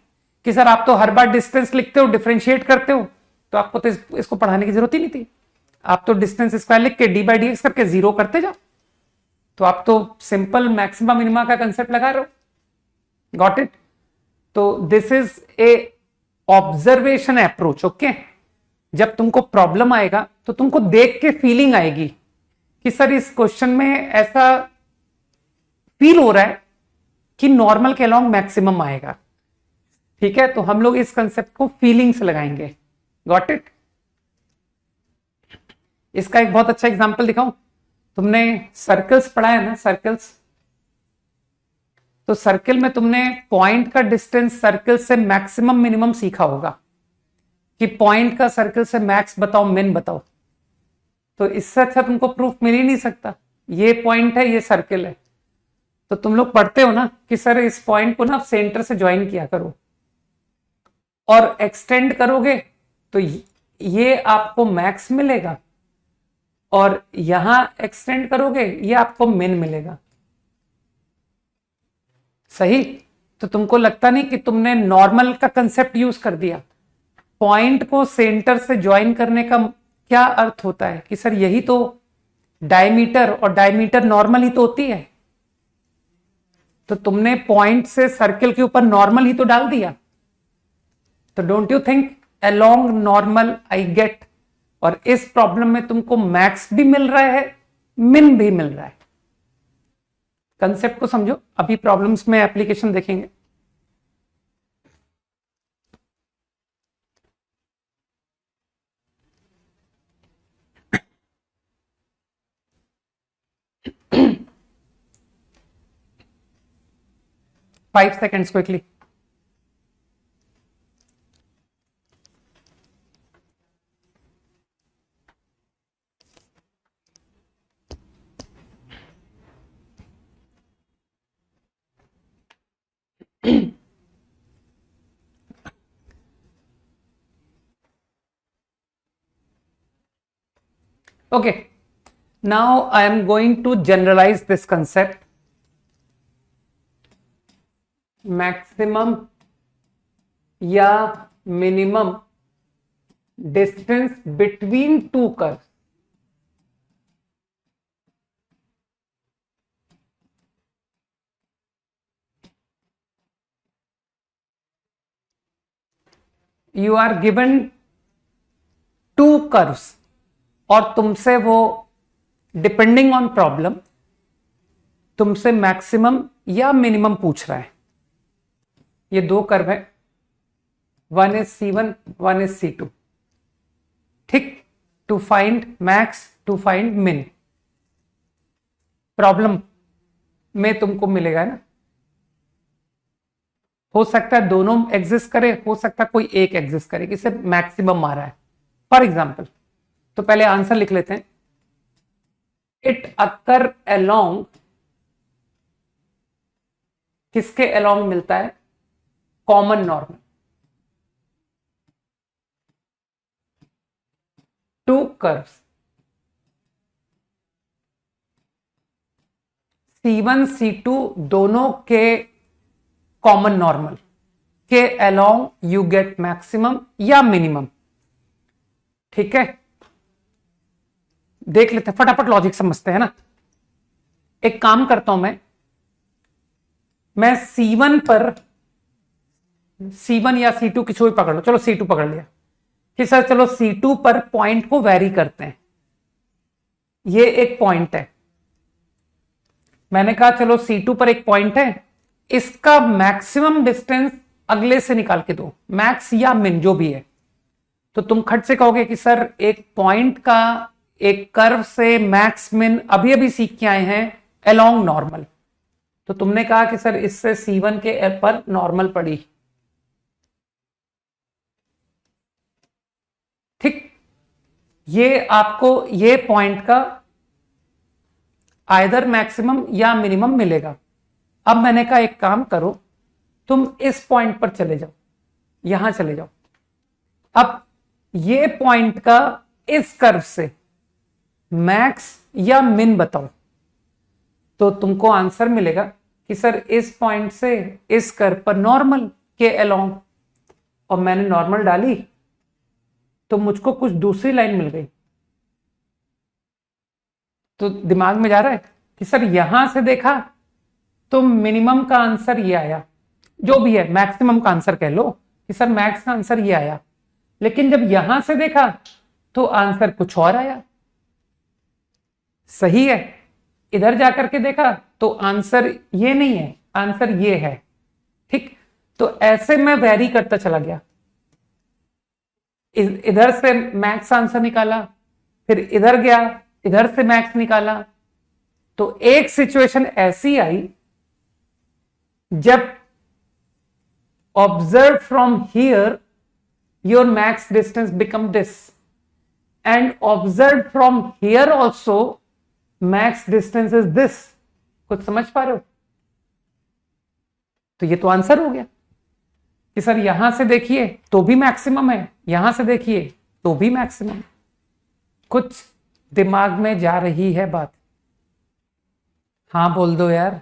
कि सर आप तो हर बार डिस्टेंस लिखते हो, डिफरेंशिएट करते हो, तो आपको तो इसको पढ़ाने की जरूरत ही नहीं थी। आप तो डिस्टेंस स्क्वायर लिख के डी बाई डी एक्स करके जीरो करते जाओ, तो आप तो सिंपल मैक्सिमा मिनिमा का कंसेप्ट लगा रहे हो। Got it? तो this is a observation approach. Okay, जब तुमको प्रॉब्लम आएगा तो तुमको देख के फीलिंग आएगी कि सर इस क्वेश्चन में ऐसा फील हो रहा है कि नॉर्मल के अलोंग मैक्सिमम आएगा। ठीक है, तो हम लोग इस कंसेप्ट को फीलिंग से लगाएंगे। Got it? इसका एक बहुत अच्छा एग्जांपल दिखाऊं। तुमने सर्कल्स पढ़ा है ना, सर्कल्स। तो सर्कल में तुमने पॉइंट का डिस्टेंस सर्कल से मैक्सिमम मिनिमम सीखा होगा कि पॉइंट का सर्कल से मैक्स बताओ, मिन बताओ। तो इससे अच्छा तुमको प्रूफ मिल ही नहीं सकता। ये पॉइंट है, ये सर्कल है, तो तुम लोग पढ़ते हो ना कि सर इस पॉइंट को ना सेंटर से ज्वाइन किया करो और एक्सटेंड करोगे तो ये आपको मैक्स मिलेगा, और यहां एक्सटेंड करोगे ये आपको मिन मिलेगा। सही? तो तुमको लगता नहीं कि तुमने नॉर्मल का कंसेप्ट यूज कर दिया। पॉइंट को सेंटर से ज्वाइन करने का क्या अर्थ होता है कि सर यही तो डायमीटर, और डायमीटर नॉर्मल ही तो होती है। तो तुमने पॉइंट से सर्कल के ऊपर नॉर्मल ही तो डाल दिया। तो don't you think along normal I get, और इस प्रॉब्लम में तुमको मैक्स भी मिल रहा है, मिन भी मिल रहा है। कंसेप्ट को समझो, अभी प्रॉब्लम्स में एप्लीकेशन देखेंगे। Five seconds quickly. Okay, now I am going to generalize this concept. Maximum या minimum distance between two curves. You are given two curves और तुमसे वो डिपेंडिंग ऑन प्रॉब्लम तुमसे मैक्सिमम या मिनिमम पूछ रहा है। ये दो कर्व है, one is C1, one is C2। ठीक, to find max, to find min. Problem में तुमको मिलेगा ना, हो सकता है दोनों एग्जिस्ट करे, हो सकता है कोई एक एग्जिस्ट करे, किसे मैक्सिमम आ रहा है। फॉर एग्जाम्पल, तो पहले आंसर लिख लेते हैं। इट अकर अलोंग, किसके अलोंग मिलता है? Common normal to curves C1 C2 दोनों के कॉमन नॉर्मल के अलोंग यू गेट मैक्सिमम या मिनिमम। ठीक है, देख लेते हैं, फटाफट लॉजिक समझते हैं ना। एक काम करता हूं मैं C1 पर, C1 या C2 किसी भी पकड़ लो, चलो C2 पकड़ लिया कि सर चलो C2 पर पॉइंट को वेरी करते हैं। ये एक पॉइंट है, मैंने कहा चलो C2 पर एक पॉइंट है, इसका मैक्सिमम डिस्टेंस अगले से निकाल के दो, मैक्स या मिन जो भी है। तो तुम खट से कहोगे कि सर एक पॉइंट का एक कर्व से मैक्स मिन अभी अभी सीख के आए हैं अलोंग नॉर्मल, तो तुमने कहा कि सर इससे C1 के पर नॉर्मल पड़ी, ठीक। ये आपको ये पॉइंट का आइदर मैक्सिमम या मिनिमम मिलेगा। अब मैंने कहा एक काम करो, तुम इस पॉइंट पर चले जाओ, यहां चले जाओ। अब ये पॉइंट का इस कर्व से मैक्स या मिन बताओ, तो तुमको आंसर मिलेगा कि सर इस पॉइंट से इस कर्व पर नॉर्मल के अलोंग, और मैंने नॉर्मल डाली तो मुझको कुछ दूसरी लाइन मिल गई। तो दिमाग में जा रहा है कि सर यहां से देखा तो मिनिमम का आंसर ये आया, जो भी है मैक्सिमम का आंसर कह लो कि सर मैक्स का आंसर ये आया, लेकिन जब यहां से देखा तो आंसर कुछ और आया। सही है। इधर जाकर के देखा तो आंसर ये नहीं है, आंसर ये है, ठीक। तो ऐसे मैं वेरी करता चला गया, इधर से मैक्स आंसर निकाला, फिर इधर गया, इधर से मैक्स निकाला। तो एक सिचुएशन ऐसी आई जब observe from here your max distance become this, and observe from here also max distance is this. कुछ समझ पा रहे हो? तो ये तो आंसर हो गया कि सर यहां से देखिए तो भी मैक्सिमम है, यहां से देखिए तो भी मैक्सिमम। कुछ दिमाग में जा रही है बात? हाँ बोल दो यार,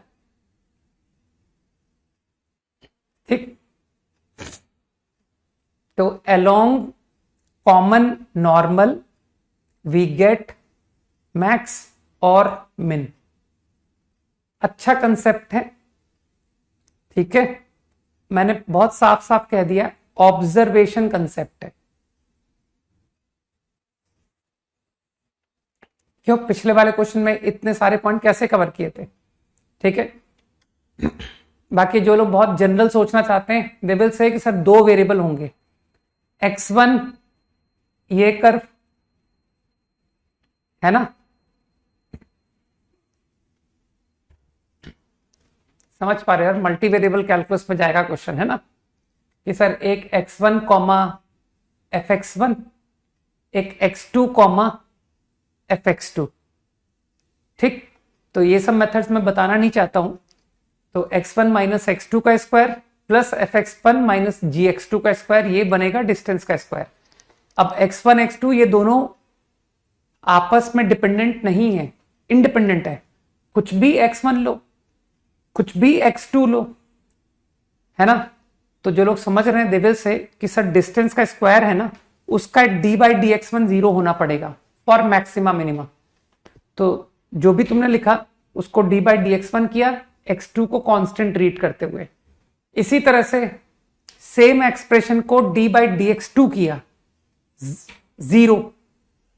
ठीक। तो along common normal we get max और मिन। अच्छा कंसेप्ट है, ठीक है। मैंने बहुत साफ साफ कह दिया, ऑब्जर्वेशन कंसेप्ट है। क्यों पिछले वाले क्वेश्चन में इतने सारे पॉइंट कैसे कवर किए थे, ठीक है। बाकी जो लोग बहुत जनरल सोचना चाहते हैं, दे विल से कि सर दो वेरिएबल होंगे, x1 ये कर्व है ना, समझ पा रहे हो यार, मल्टी वेरिएबल कैलकुलस में जाएगा क्वेश्चन, है ना, कि सर एक x1 कॉमा fx1, एक x2 कॉमा fx2, ठीक। तो ये सब मेथड्स मैं बताना नहीं चाहता हूं। तो x1 माइनस x2 का square plus fx1 minus gx2 का स्क्वायर, ये बनेगा डिस्टेंस का स्क्वायर। अब x1 x2 ये दोनों आपस में डिपेंडेंट नहीं है, इंडिपेंडेंट है। कुछ भी x1 लो, कुछ भी x2 लो, है ना। तो जो लोग समझ रहे हैं दे विल से कि सर डिस्टेंस का स्क्वायर है ना, उसका d बाई dx1 जीरो होना पड़ेगा फॉर मैक्सिमा मिनिमा। तो जो भी तुमने लिखा उसको d बाई dx1 किया, x2 को कांस्टेंट रीड करते हुए। इसी तरह से सेम एक्सप्रेशन को d बाई dx2 किया, जीरो,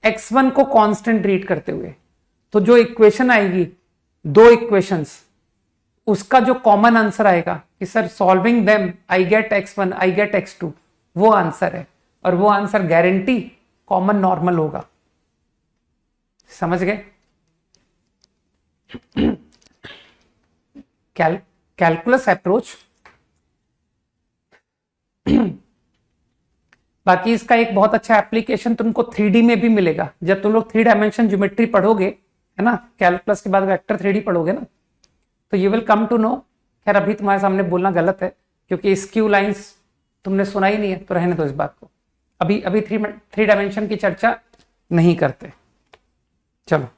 x1 को कांस्टेंट रीड करते हुए। तो जो इक्वेशन आएगी, दो इक्वेशंस, उसका जो कॉमन आंसर आएगा कि sir solving them I get x1 I get x2, वो आंसर है। और वो आंसर गारंटी कॉमन नॉर्मल होगा। समझ गए? Calculus approach. बाकी इसका एक बहुत अच्छा एप्लीकेशन तुमको 3D में भी मिलेगा। जब तुम लोग 3 डायमेंशन ज्योमेट्री पढ़ोगे, है ना, कैलकुलस के बाद वेक्टर 3D पढ़ोगे ना, तो you will come to know. खैर अभी तुम्हारे सामने बोलना गलत है क्योंकि स्क्यू लाइंस तुमने सुना ही नहीं है, तो रहने दो इस बात को। अभी अभी 3 डायमेंशन की चर्चा नहीं करते। चलो,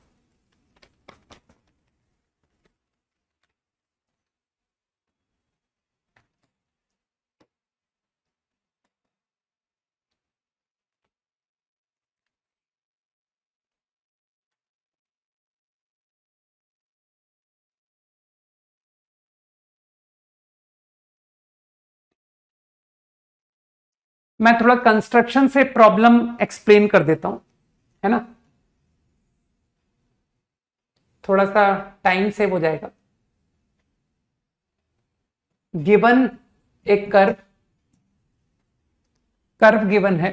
मैं थोड़ा कंस्ट्रक्शन से प्रॉब्लम एक्सप्लेन कर देता हूं, है ना, थोड़ा सा टाइम सेव हो जाएगा। गिवन एक कर्व, कर्व गिवन है,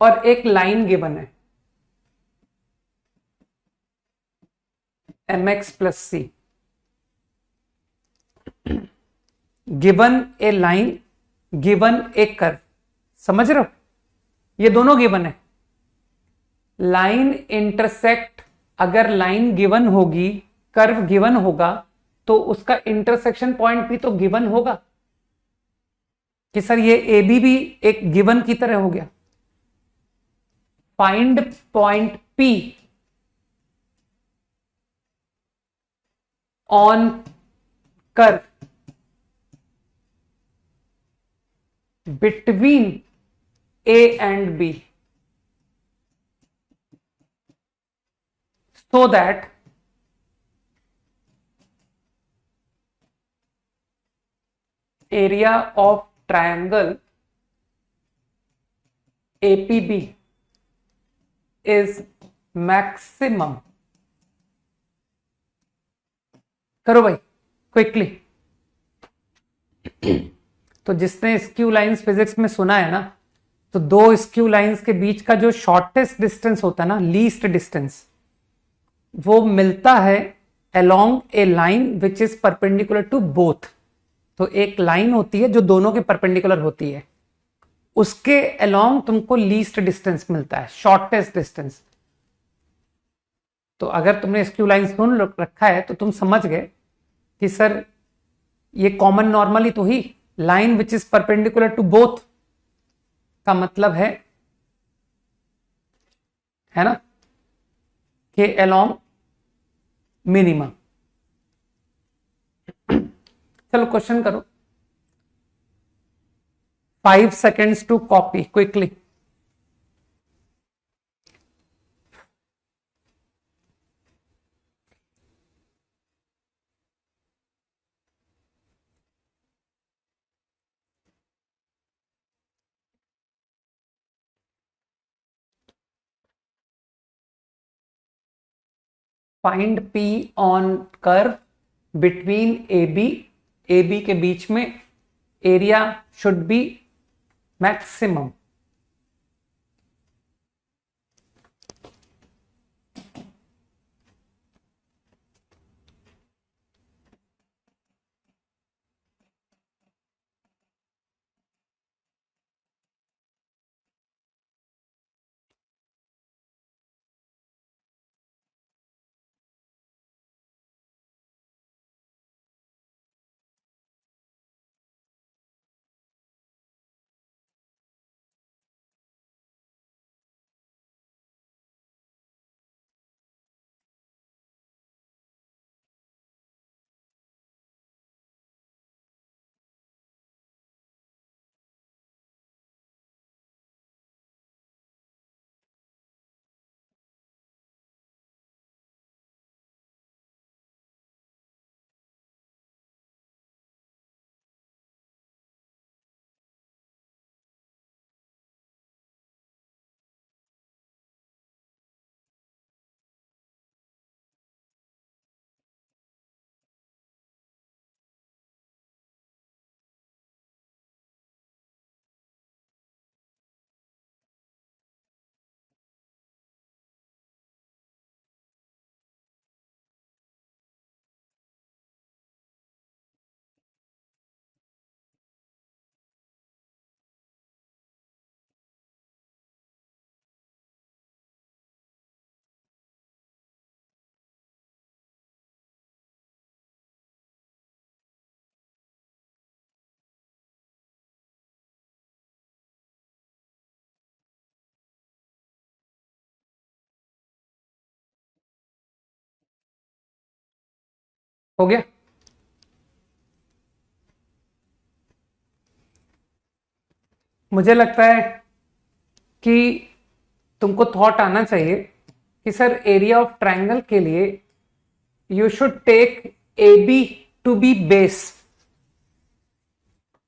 और एक लाइन गिवन है mx प्लस सी, गिवन ए लाइन, गिवन ए कर्व। समझ रहे हो, ये दोनों गिवन है। लाइन इंटरसेक्ट, अगर लाइन गिवन होगी, कर्व गिवन होगा, तो उसका इंटरसेक्शन पॉइंट भी तो गिवन होगा कि सर ये ए बी भी एक गिवन की तरह हो गया। Find point P on curve between A and B so that area of triangle APB is maximum। करो भाई क्विकली। तो जिसने स्क्यू लाइंस फिजिक्स में सुना है ना, तो दो स्क्यू लाइंस के बीच का जो शॉर्टेस्ट डिस्टेंस होता है ना, लीस्ट डिस्टेंस, वो मिलता है along a line which is perpendicular to both. तो एक लाइन होती है जो दोनों के परपेंडिकुलर होती है, उसके अलोंग तुमको लीस्ट डिस्टेंस मिलता है, शॉर्टेस्ट डिस्टेंस। तो अगर तुमने स्क्यू लाइन सुन रखा है तो तुम समझ गए कि सर ये कॉमन नॉर्मल ही तो ही, line which is perpendicular to both का मतलब है ना, कि अलोंग मिनिमम। चलो क्वेश्चन करो। 5 seconds to copy quickly. Find P on curve between A B के बीच में एरिया शुड बी मैक्सिमम। हो गया। मुझे लगता है कि तुमको थॉट आना चाहिए कि सर एरिया ऑफ ट्रायंगल के लिए you should take A B to be base.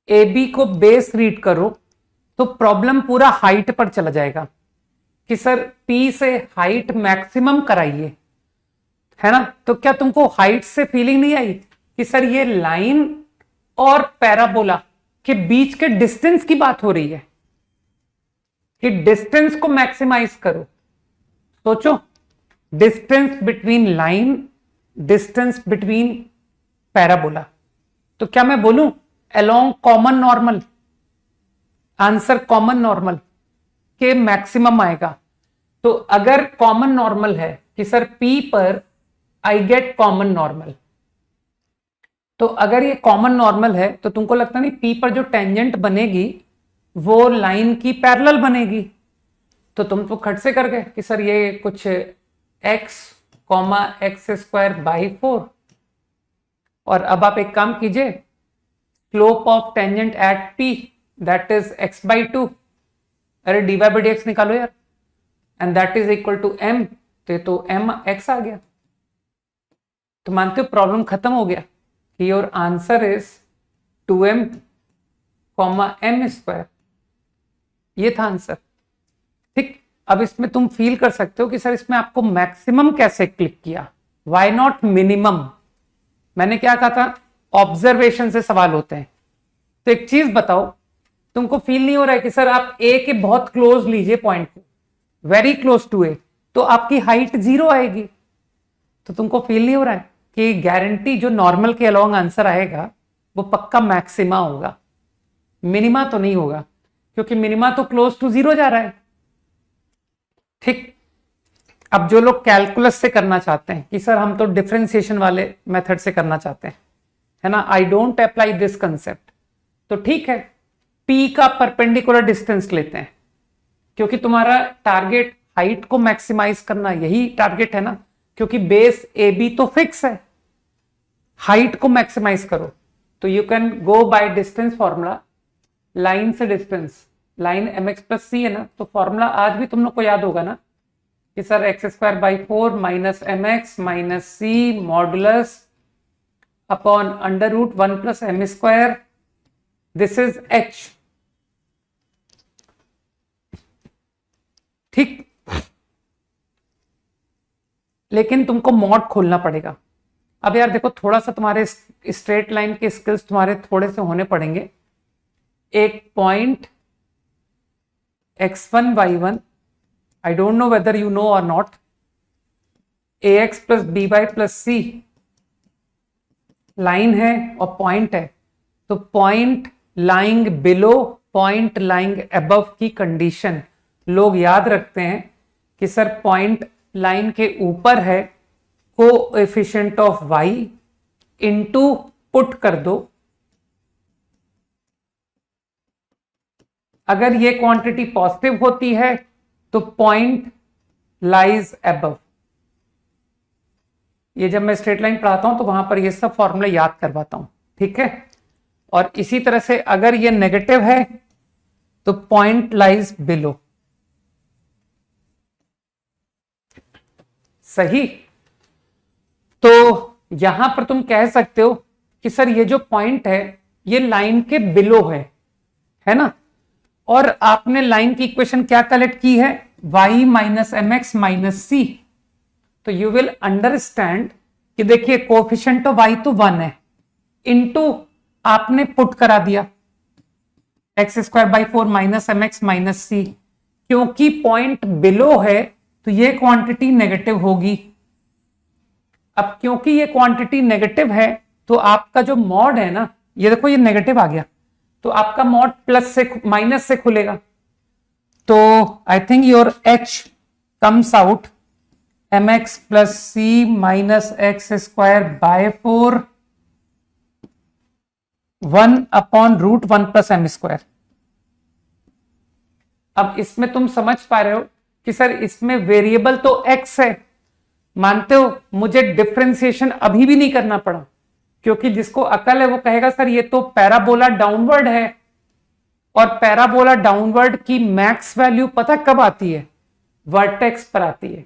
A B को बेस रीड करो तो प्रॉब्लम पूरा हाइट पर चला जाएगा कि सर पी से हाइट मैक्सिमम कराइए, है ना। तो क्या तुमको हाइट से फीलिंग नहीं आई कि सर ये लाइन और पैराबोला के बीच के डिस्टेंस की बात हो रही है? कि डिस्टेंस को मैक्सिमाइज करो। सोचो, distance between line, distance between parabola, तो क्या मैं बोलूं along common normal, answer common normal के मैक्सिमम आएगा। तो अगर कॉमन नॉर्मल है कि सर P पर आई गेट कॉमन नॉर्मल, तो अगर ये कॉमन नॉर्मल है तो तुमको लगता नहीं P पर जो टेंजेंट बनेगी वो लाइन की पैरेलल बनेगी, तो तुम तो खट से कर गए कि सर ये कुछ x एक्स स्क्वायर बाई 4। और अब आप एक काम कीजिए, slope of tangent at P that is x by 2, अरे dy बाई dx निकालो यार, and that is equal to m, तो m x आ गया। तो मानते हो प्रॉब्लम खत्म हो गया कि your answer is 2m m square, ये था आंसर। ठीक, अब इसमें तुम फील कर सकते हो कि सर इसमें आपको मैक्सिमम कैसे क्लिक किया, व्हाई नॉट मिनिमम। मैंने क्या कहा था, ऑब्जर्वेशन से सवाल होते हैं। तो एक चीज बताओ, तुमको फील नहीं हो रहा है कि सर आप ए के बहुत क्लोज लीजिए पॉइंट को, वेरी क्लोज टू ए, तो आपकी हाइट 0 आएगी। तो तुमको फील नहीं हो रहा है कि गारंटी जो नॉर्मल के अलोंग आंसर आएगा वो पक्का मैक्सिमा होगा, मिनिमा तो नहीं होगा, क्योंकि मिनिमा तो क्लोज टू 0 जा रहा है। ठीक, अब जो लोग कैलकुलस से करना चाहते हैं कि सर हम तो डिफरेंशिएशन वाले मेथड से करना चाहते हैं, है ना, I don't apply this concept, तो ठीक है, P का परपेंडिकुलर डिस्टेंस लेते हैं, क्योंकि तुम्हारा टारगेट हाइट को मैक्सिमाइज करना, यही टारगेट है ना, क्योंकि बेस ए बी तो फिक्स है, हाइट को मैक्सिमाइज करो। तो you can go by distance formula, line से डिस्टेंस, लाइन mx प्लस सी है ना, तो फॉर्मूला आज भी तुम लोग को याद होगा ना कि सर x square by 4 minus m x minus c modulus upon under root 1 plus m square, this is h। ठीक, लेकिन तुमको मॉड खोलना पड़ेगा। अब यार देखो, थोड़ा सा तुम्हारे स्ट्रेट लाइन के स्किल्स तुम्हारे थोड़े से होने पड़ेंगे। एक point x1 y1, I don't know whether you know or not, ax plus by plus c line है और पॉइंट है, तो point lying below, point lying above की कंडीशन लोग याद रखते हैं कि सर पॉइंट लाइन के ऊपर है, coefficient of y into put कर दो, अगर ये क्वांटिटी पॉजिटिव होती है तो पॉइंट लाइज अबव। ये जब मैं स्ट्रेट लाइन पढ़ाता हूं तो वहां पर ये सब फॉर्मूला याद करवाता हूं, ठीक है। और इसी तरह से अगर ये नेगेटिव है तो पॉइंट लाइज बिलो, सही। तो यहां पर तुम कह सकते हो कि सर ये जो पॉइंट है ये लाइन के बिलो है ना, और आपने लाइन की इक्वेशन क्या कलेक्ट की है, y minus m x minus c. तो यू विल अंडरस्टैंड कि देखिए कोएफिशिएंट ऑफ y तो 1 है, इनटू आपने पुट करा दिया x square by 4 minus m x minus c, क्योंकि पॉइंट बिलो है तो ये क्वांटिटी नेगेटिव होगी। अब क्योंकि ये क्वांटिटी नेगेटिव है तो आपका जो मॉड है ना, ये देखो ये नेगेटिव आ गया, तो आपका मॉड प्लस से माइनस से खुलेगा। तो I think your h comes out mx plus c minus x square by 4 1 upon root 1 plus m square. अब इसमें तुम समझ पा रहे हो कि सर इसमें वेरिएबल तो x है, मानते हो, मुझे डिफरेंशिएशन अभी भी नहीं करना पड़ा, क्योंकि जिसको अकल है वो कहेगा सर ये तो पैराबोला डाउनवर्ड है, और पैराबोला डाउनवर्ड की मैक्स वैल्यू पता कब आती है, वर्टेक्स पर आती है।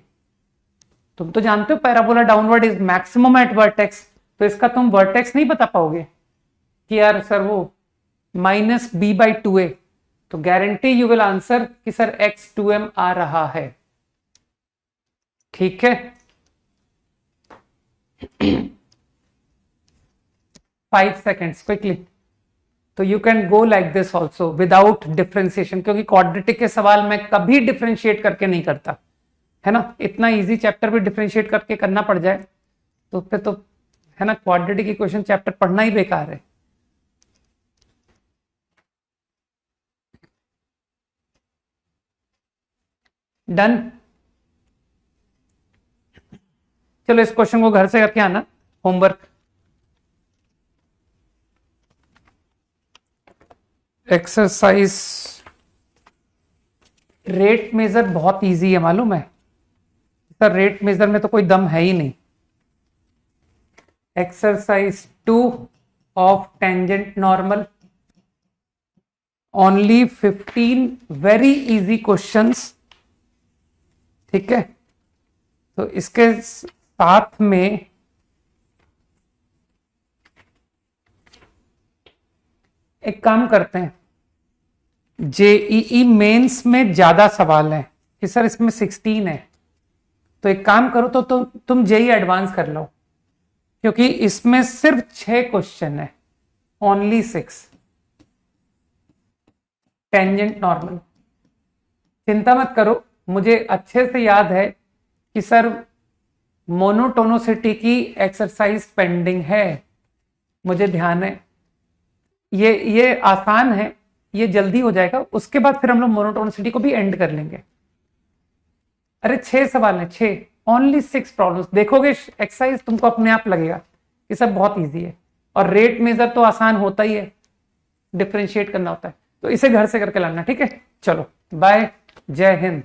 तुम तो जानते हो parabola downward is maximum eight vertex, तो इसका तुम वर्टेक्स नहीं बता पाओगे कि यार सर वो माइनस बी बाई 2a, तो गारंटी यू विल आंसर कि सर x2m आ रहा है, ठीक है। 5 seconds क्विकली। तो you can go like this also without differentiation, क्योंकि क्वाड्रेटिक के सवाल में कभी डिफ्रेंशिएट करके नहीं करता है ना। इतना इजी चैप्टर भी डिफ्रेंशिएट करके करना पड़ जाए तो फिर तो है ना, क्वाड्रेटिक इक्वेशन चैप्टर पढ़ना ही बेकार है। डन। चलो इस क्वेश्चन को घर से करके आना, होमवर्क। एक्सरसाइज रेट मेजर बहुत इजी है मालूम है सर, रेट मेजर में तो कोई दम है ही नहीं। Exercise 2 of tangent normal, only 15 very easy questions, ठीक है। तो इसके साथ में एक काम करते हैं, जेईई मेंस में ज्यादा सवाल है कि सर इसमें 16 है, तो एक काम करो तो तुम जेईई एडवांस कर लो, क्योंकि इसमें सिर्फ 6 क्वेश्चन है, ओनली 6 टेंजेंट नॉर्मल। चिंता मत करो, मुझे अच्छे से याद है कि सर मोनोटोनोसिटी की एक्सरसाइज पेंडिंग है, मुझे ध्यान है। ये आसान है, ये जल्दी हो जाएगा, उसके बाद फिर हम लोग मोनोटोनिसिटी को भी एंड कर लेंगे। अरे 6 सवाल हैं, 6, ओनली 6 प्रॉब्लम्स। देखोगे एक्सरसाइज तुमको अपने आप लगेगा कि सब बहुत इजी है, और रेट मेजर तो आसान होता ही है, डिफरेंशिएट करना होता है, तो इसे घर से करके लाना, ठीक है। चलो बाय, जय हिंद।